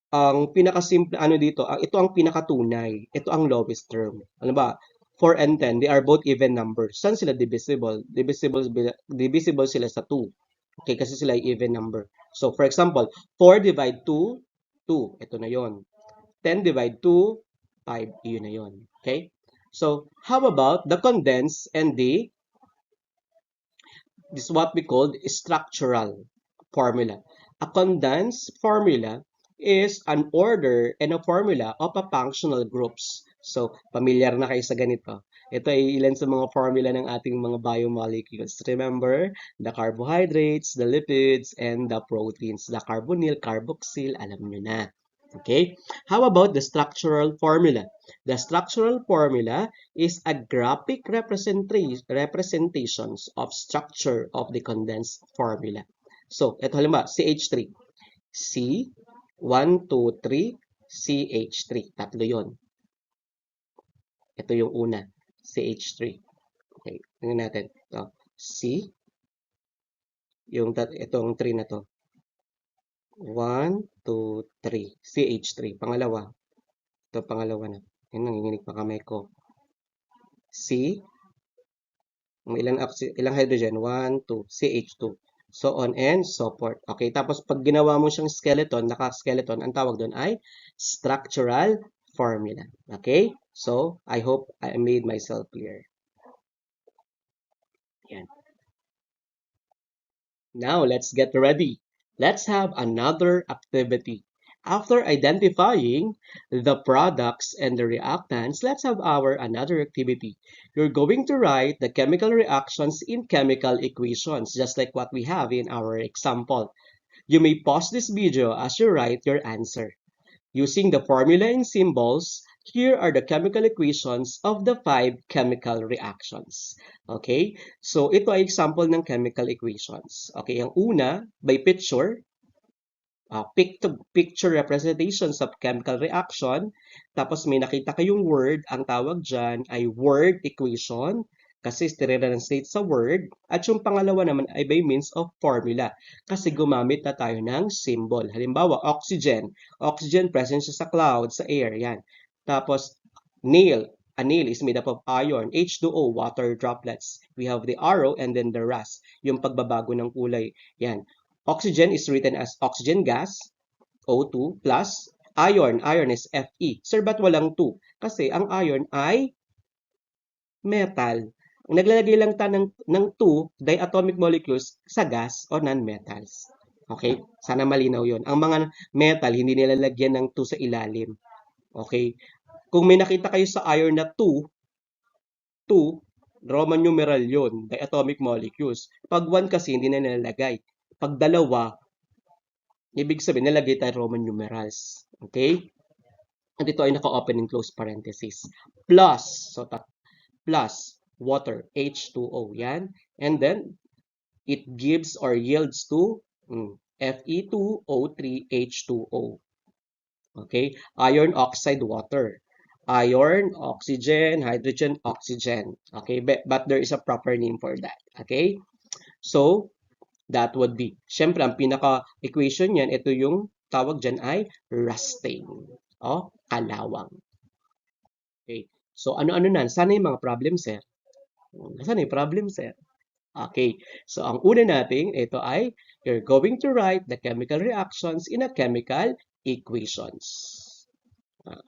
ang pinakasimple dito, ito ang pinakatunay. Ito ang lowest term. Ano ba? 4 and 10, they are both even numbers. Saan sila divisible? Divisible sila sa 2. Okay, kasi sila ay even number. So, for example, 4 divide 2, 2. Ito na yon. 10 divide 2, 5. Iyon na yon. Okay? So, how about the condensed and this is what we call structural formula. A condensed formula is an order and a formula of a functional groups. So, familiar na kayo sa ganito. Ito ay ilan sa mga formula ng ating mga biomolecules. Remember, the carbohydrates, the lipids, and the proteins. The carbonyl, carboxyl, alam nyo na. Okay? How about the structural formula? The structural formula is a graphic representations of structure of the condensed formula. So, ito halimbawa, CH3. C, 1, 2, 3, CH3. Tatlo yon. Ito yung una, CH3. Okay, tingnan natin. Ito, C, itong 3 na to. 1, 2, 3, CH3. Pangalawa. Ito, pangalawa na. Yan, nanginginig pa kamay ko. C, ilang hydrogen? 1, 2, CH2. So on and so forth. Okay, tapos pag ginawa mo siyang skeleton, naka-skeleton, ang tawag doon ay structural formula. Okay? So, I hope I made myself clear. Yan. Now, let's get ready. Let's have another activity. After identifying the products and the reactants, let's have another activity. You're going to write the chemical reactions in chemical equations, just like what we have in our example. You may pause this video as you write your answer. Using the formula and symbols, here are the chemical equations of the 5 chemical reactions. Okay? So, ito ay example ng chemical equations. Okay, ang una, by picture, picture representations of chemical reaction. Tapos may nakita kayong word, ang tawag dyan ay word equation kasi i-translate sa word. At yung pangalawa naman ay by means of formula kasi gumamit na tayo ng symbol. Halimbawa, oxygen. Oxygen present siya sa cloud, sa air. Yan. Tapos, nail. A nail is made up of iron. H2O, water droplets. We have the arrow and then the rust. Yung pagbabago ng kulay. Yan. Oxygen is written as oxygen gas, O2, plus iron. Iron is Fe. Sir, ba't walang 2? Kasi ang iron ay metal. Naglalagay lang tayo ng 2 diatomic molecules sa gas o non-metals. Okay? Sana malinaw yon. Ang mga metal, hindi nilalagyan ng 2 sa ilalim. Okay? Kung may nakita kayo sa iron na 2, Roman numeral yon, diatomic molecules. Pag 1 kasi, hindi na nilalagay. Pag dalawa, ibig sabihin, nilagay tayo Roman numerals. Okay? At ito ay naka-open and close parenthesis. Plus, so plus water, H2O. Yan. And then, it gives or yields to Fe2O3H2O. Okay? Iron oxide water. Iron, oxygen, hydrogen, oxygen. Okay? But there is a proper name for that. Okay? So, that would be, syempre, ang pinaka-equation yan, ito yung tawag dyan ay rustane o kalawang. Okay. So, ano-ano na? Sana yung mga problem, sir? Sana yung problem, sir? Okay. So, ang una natin, ito ay, you're going to write the chemical reactions in a chemical equations.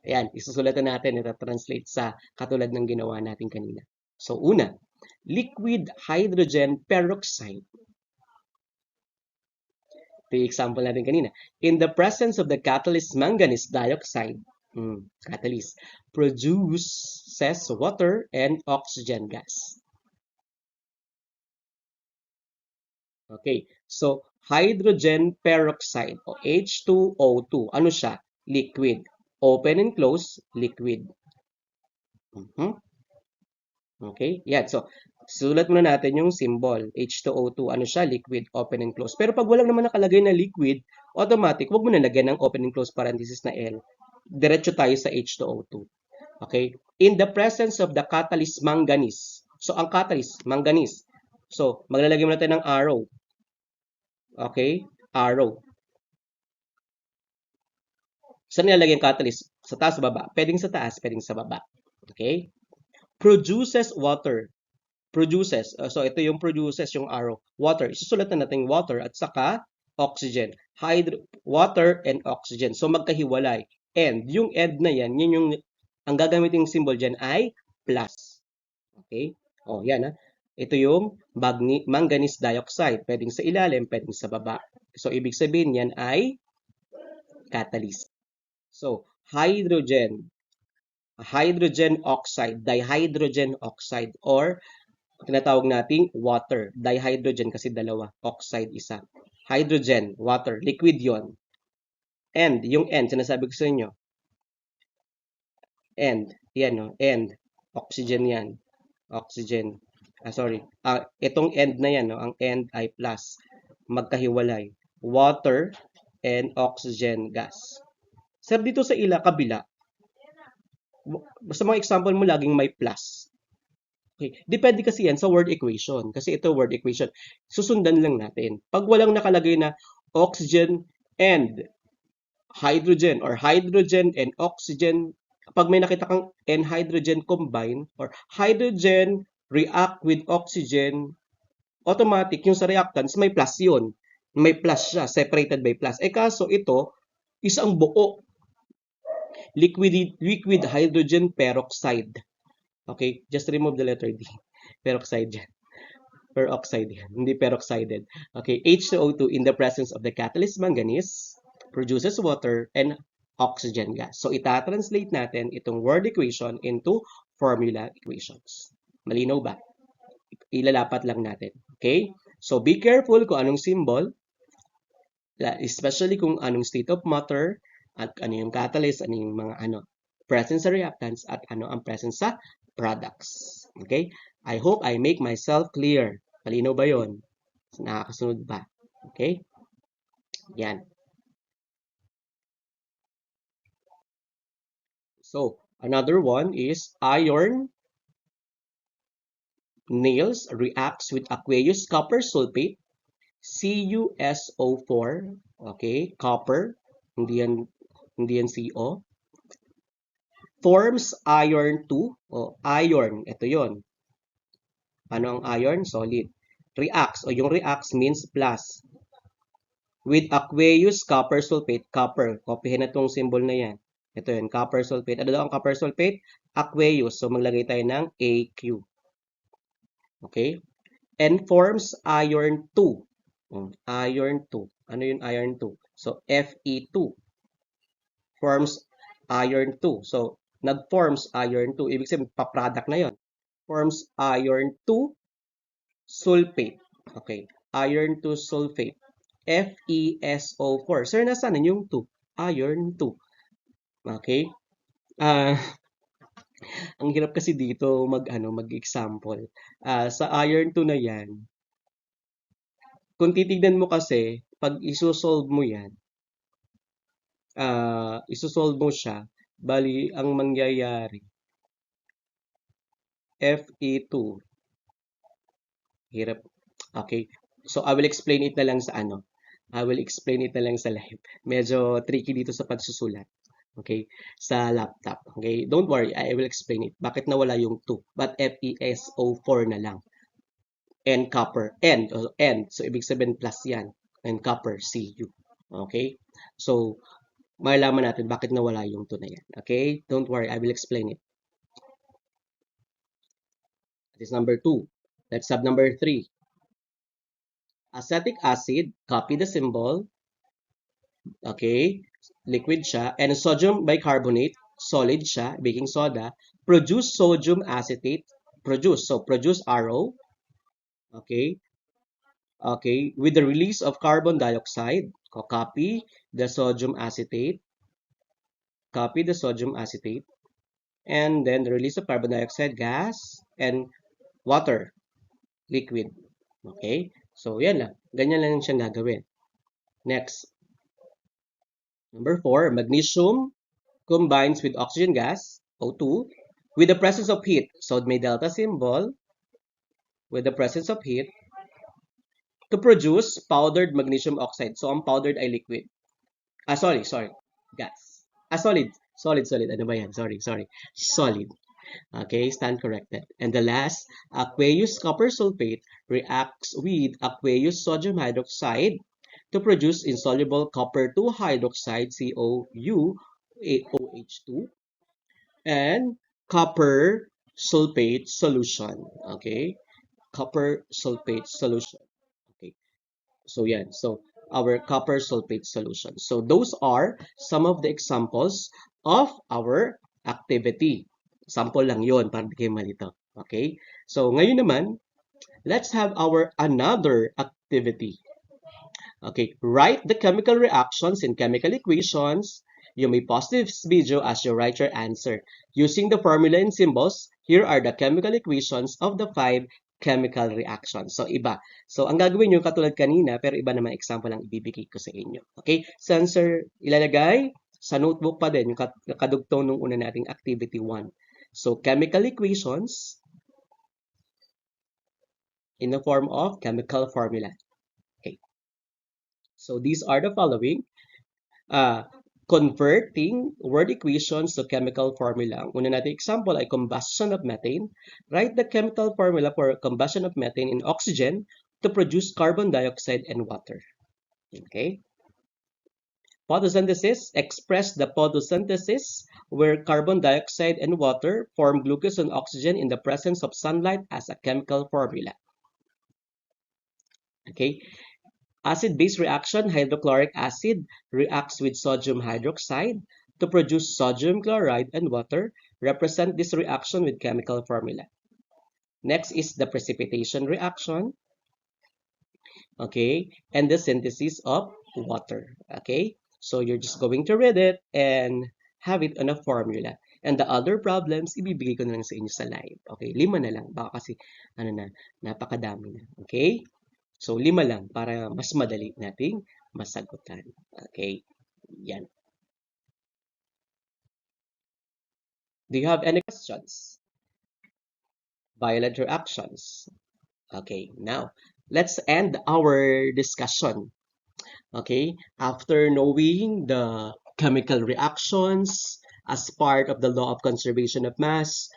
Ayan, isusulatan natin, ita-translate sa katulad ng ginawa natin kanina. So, una, liquid hydrogen peroxide. Ito yung example natin kanina. In the presence of the catalyst manganese dioxide, catalyst, produces water and oxygen gas. Okay, so hydrogen peroxide o H2O2, ano siya? Liquid. Open and close, liquid. Okay, yan. So, sulat muna natin yung symbol, H2O2. Ano siya? Liquid, open and close. Pero pag walang naman nakalagay na liquid, automatic, wag mo na lagyan ng open and close parenthesis na L. Diretso tayo sa H2O2. Okay? In the presence of the catalyst manganese. So, ang catalyst, manganese. So, maglalagay muna tayo ng arrow. Okay? Arrow. Saan nilalagay ang catalyst? Sa taas o baba? Pwedeng sa taas, pwedeng sa baba. Okay? Produces water. Produces. So, ito yung produces, yung arrow. Water. Isusulat na natin water at saka oxygen. Water and oxygen. So, magkahiwalay. And, yung and na yan, yun yung, ang gagamitin symbol dyan ay plus. Okay? O, yan ha. Ito yung manganese dioxide. Pwedeng sa ilalim, pwedeng sa baba. So, ibig sabihin yan ay catalyst. So, hydrogen oxide, dihydrogen oxide, or tinatawag nating water. Dihydrogen kasi dalawa, oxide isa. Hydrogen, water, liquid yon. And, yung end, sinasabi ko sa inyo. End, yan no, end. Oxygen yan. Oxygen. Sorry. Itong end na yan, no, ang end ay plus. Magkahiwalay. Water and oxygen gas. Sir, dito sa kabila, basta mga example mo, laging may plus. Okay. Depende kasi yan sa word equation. Kasi ito word equation. Susundan lang natin. Pag walang nakalagay na oxygen and hydrogen or hydrogen and oxygen, pag may nakita kang and hydrogen combine or hydrogen react with oxygen, automatic yung sa reactants may plus yun. May plus siya, separated by plus. Kaso ito, isang buo. Liquid hydrogen peroxide. Okay, just remove the letter D. Peroxide yan. Peroxide yan, hindi peroxided. Okay, H2O2 in the presence of the catalyst manganese produces water and oxygen gas. So, ita-translate natin itong word equation into formula equations. Malinaw ba? Ilalapat lang natin. Okay? So, be careful kung anong symbol, especially kung anong state of matter, at ano yung catalyst, ano yung mga present sa reactants, at ano ang present sa products. Okay? I hope I make myself clear. Malinaw ba yun? Nakakasunod ba? Okay? Yan. So, another one is iron nails reacts with aqueous copper sulfate, CuSO4, okay, copper, hindi yan CO, forms iron 2, iron, ito yon. Ano ang iron? Solid. Reacts, yung reacts means plus. With aqueous copper sulfate, copper, kopyahin na itong symbol na yan. Ito yun, copper sulfate. Ano daw ang copper sulfate? Aqueous, so maglagay tayo ng AQ. Okay? And forms iron 2. Iron 2. Ano yung iron 2? So, Fe2. Forms iron 2. So, nag-forms iron 2. Ibig sabihin, pa-product na yon. Forms iron 2 sulfate. Okay. Iron 2 sulfate. FeSO4. Sir, nasaan yung 2? Iron 2. Okay. Ang hirap kasi dito mag-example. Sa iron 2 na yan, kung titignan mo kasi, pag isosolve mo yan, isosolve mo siya, bali, ang mangyayari, Fe2, hirap. Okay, so I will explain it na lang sa ano, I will explain it na lang sa live. Medyo tricky dito sa pagsusulat. Okay, sa laptop. Okay, don't worry, I will explain it. Bakit nawala yung 2? But FeSO4 na lang. And copper, N, so ibig sabihin plus yan. And copper, Cu. Okay, so malalaman natin bakit nawala yung 2 na yan. Okay, don't worry, I will explain it. That is number 2. Let's have number 3. Acetic acid, copy the symbol. Okay, liquid siya. And sodium bicarbonate, solid siya, baking soda. Produce sodium acetate, so produce RO. Okay, okay, with the release of carbon dioxide, copy the sodium acetate, and then the release of carbon dioxide gas and water, liquid. Okay, so yan lang, ganyan lang siya gagawin. Next, number 4, magnesium combines with oxygen gas, O2, with the presence of heat. So may delta symbol, with the presence of heat, to produce powdered magnesium oxide. So ang powdered ay liquid. Sorry, gas. Solid. Ano ba yan? Sorry. Solid. Okay, stand corrected. And the last, aqueous copper sulfate reacts with aqueous sodium hydroxide to produce insoluble copper 2 hydroxide, COUOH2, and copper sulfate solution. Okay, copper sulfate solution. Okay, so yan. So our copper sulfate solution. So those are some of the examples of our activity. Sample lang yon para di kayo malito. Okay? So ngayon naman, let's have our another activity. Okay, write the chemical reactions in chemical equations. You may pause this video as you write your answer. Using the formula and symbols, here are the chemical equations of the 5 chemical reactions. So, iba. So, ang gagawin nyo katulad kanina, pero iba naman example ang ibibigay ko sa inyo. Okay? Sa answer, ilalagay sa notebook pa din, yung kadugtong nung una nating activity 1. So, chemical equations in the form of chemical formula. Okay. So, these are the following. Converting word equations to chemical formula. Ang una natin example ay combustion of methane. Write the chemical formula for combustion of methane in oxygen to produce carbon dioxide and water. Okay? Photosynthesis. Express the photosynthesis where carbon dioxide and water form glucose and oxygen in the presence of sunlight as a chemical formula. Okay? Acid-base reaction, hydrochloric acid reacts with sodium hydroxide to produce sodium chloride and water. Represent this reaction with chemical formula. Next is the precipitation reaction. Okay, and the synthesis of water. Okay, so you're just going to read it and have it on a formula. And the other problems, ibibigay ko na lang sa inyo sa live. Okay, 5 na lang. Baka kasi, napakadami na. Okay? So, 5 lang para mas madali nating masagutan. Okay? Yan. Do you have any questions? Violent reactions. Okay, now, let's end our discussion. Okay? After knowing the chemical reactions as part of the law of conservation of mass,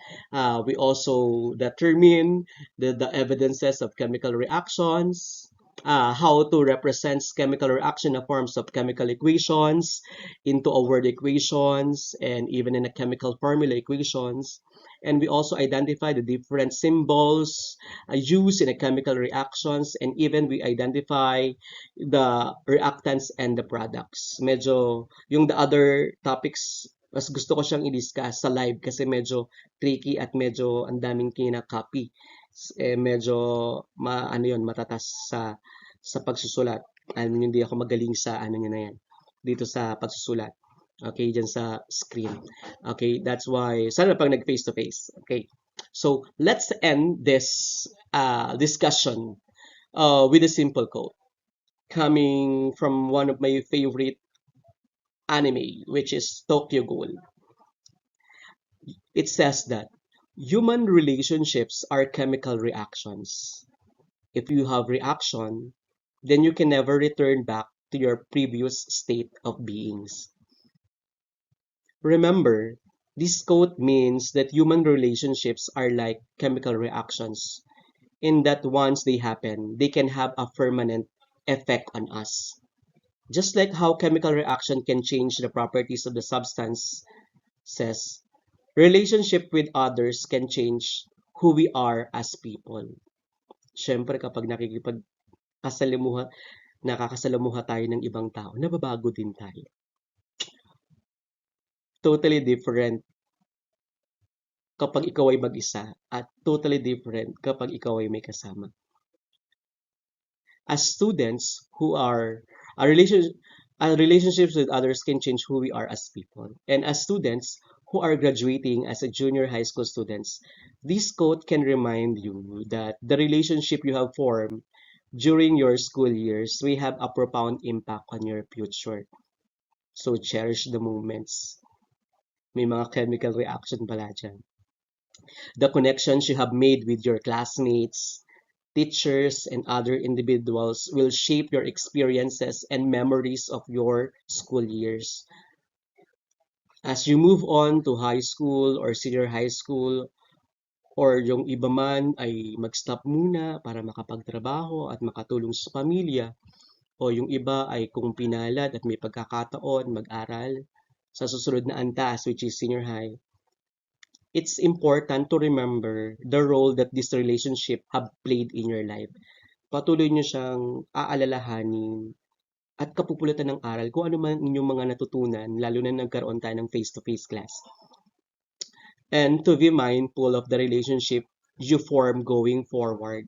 we also determine the evidences of chemical reactions, how to represent chemical reaction in forms of chemical equations into a word equations and even in a chemical formula equations. And we also identify the different symbols used in a chemical reactions, and even we identify the reactants and the products. Medyo yung the other topics, mas gusto ko siyang i-discuss sa live kasi medyo tricky at medyo ang daming kinaka-copy. Medyo matatas sa pagsusulat. Hindi ako magaling sa niya na yan. Dito sa pagsusulat. Okay, dyan sa screen. Okay, that's why sana pag nag face to face. Okay. So, let's end this discussion with a simple quote coming from one of my favorite anime, which is Tokyo Ghoul. It says that human relationships are chemical reactions. If you have reaction, then you can never return back to your previous state of beings. Remember, this quote means that human relationships are like chemical reactions, in that once they happen, they can have a permanent effect on us. Just like how chemical reaction can change the properties of the substance, says, relationship with others can change who we are as people. Siyempre, kapag nakakasalamuha tayo ng ibang tao, nababago din tayo. Totally different kapag ikaw ay mag-isa at totally different kapag ikaw ay may kasama. As students who are our relationships with others can change who we are as people. And as students who are graduating as a junior high school students, this quote can remind you that the relationship you have formed during your school years may have a profound impact on your future. So cherish the moments. May mga chemical reaction pala dyan. The connections you have made with your classmates, teachers, and other individuals will shape your experiences and memories of your school years. As you move on to high school or senior high school, or yung iba man ay mag-stop muna para makapagtrabaho at makatulong sa pamilya, o yung iba ay kung pinalad at may pagkakataon mag-aral sa susunod na antas, which is senior high, it's important to remember the role that this relationship have played in your life. Patuloy nyo siyang aalalahanin at kapupulutan ng aral kung ano man inyong mga natutunan, lalo na nagkaroon tayo ng face-to-face class. And to be mindful of the relationship you form going forward.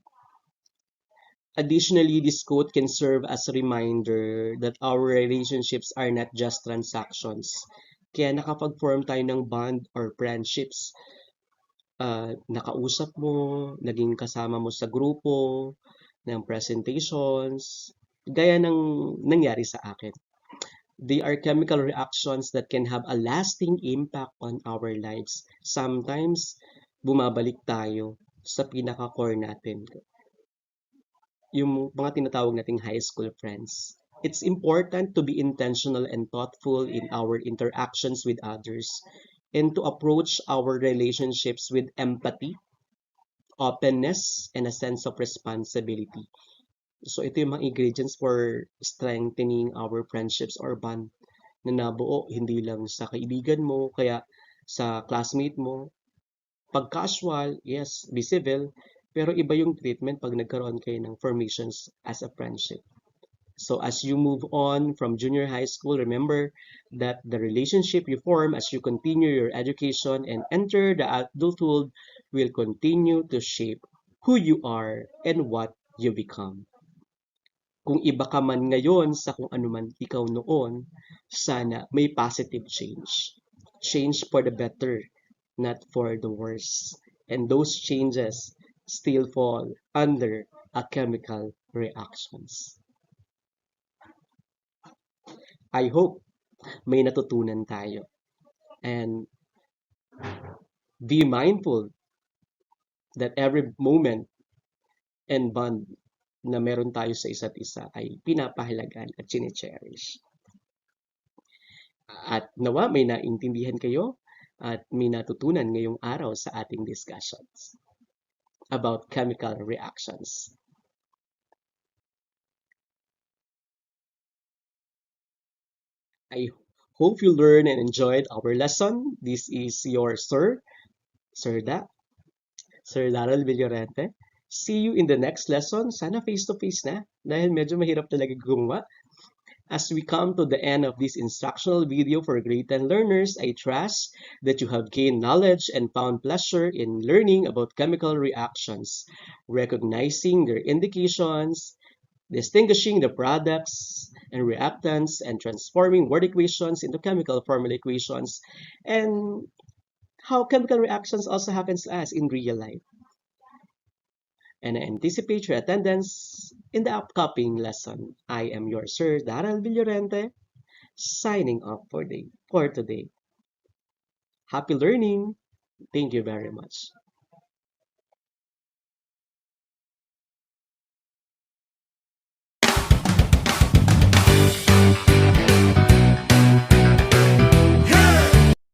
Additionally, this quote can serve as a reminder that our relationships are not just transactions. Kaya nakapag-form tayo ng bond or friendships, nakausap mo, naging kasama mo sa grupo, ng presentations, gaya ng nangyari sa akin. They are chemical reactions that can have a lasting impact on our lives. Sometimes, bumabalik tayo sa pinaka-core natin. Yung mga tinatawag nating high school friends. It's important to be intentional and thoughtful in our interactions with others and to approach our relationships with empathy, openness, and a sense of responsibility. So ito yung mga ingredients for strengthening our friendships or bond na nabuo hindi lang sa kaibigan mo, kaya sa classmate mo. Pag casual, yes, be civil, pero iba yung treatment pag nagkaroon kayo ng formations as a friendship. So as you move on from junior high school, remember that the relationship you form as you continue your education and enter the adulthood will continue to shape who you are and what you become. Kung iba ka man ngayon sa kung ano man ikaw noon, sana may positive change. Change for the better, not for the worse. And those changes still fall under a chemical reactions. I hope may natutunan tayo. And be mindful that every moment and bond na meron tayo sa isa't isa ay pinapahalagan at chine-cherish. At nawa may naintindihan kayo at may natutunan ngayong araw sa ating discussions about chemical reactions. I hope you learned and enjoyed our lesson. This is your Sir Daryl Villorente. See you in the next lesson. Sana face-to-face na dahil medyo mahirap talaga gumawa. As we come to the end of this instructional video for grade 10 learners, I trust that you have gained knowledge and found pleasure in learning about chemical reactions, recognizing their indications, distinguishing the products and reactants, and transforming word equations into chemical formula equations, and how chemical reactions also happens to us in real life. And I anticipate your attendance in the upcoming lesson. I am your Sir Daryl Villorente. signing off for today. Happy learning! Thank you very much.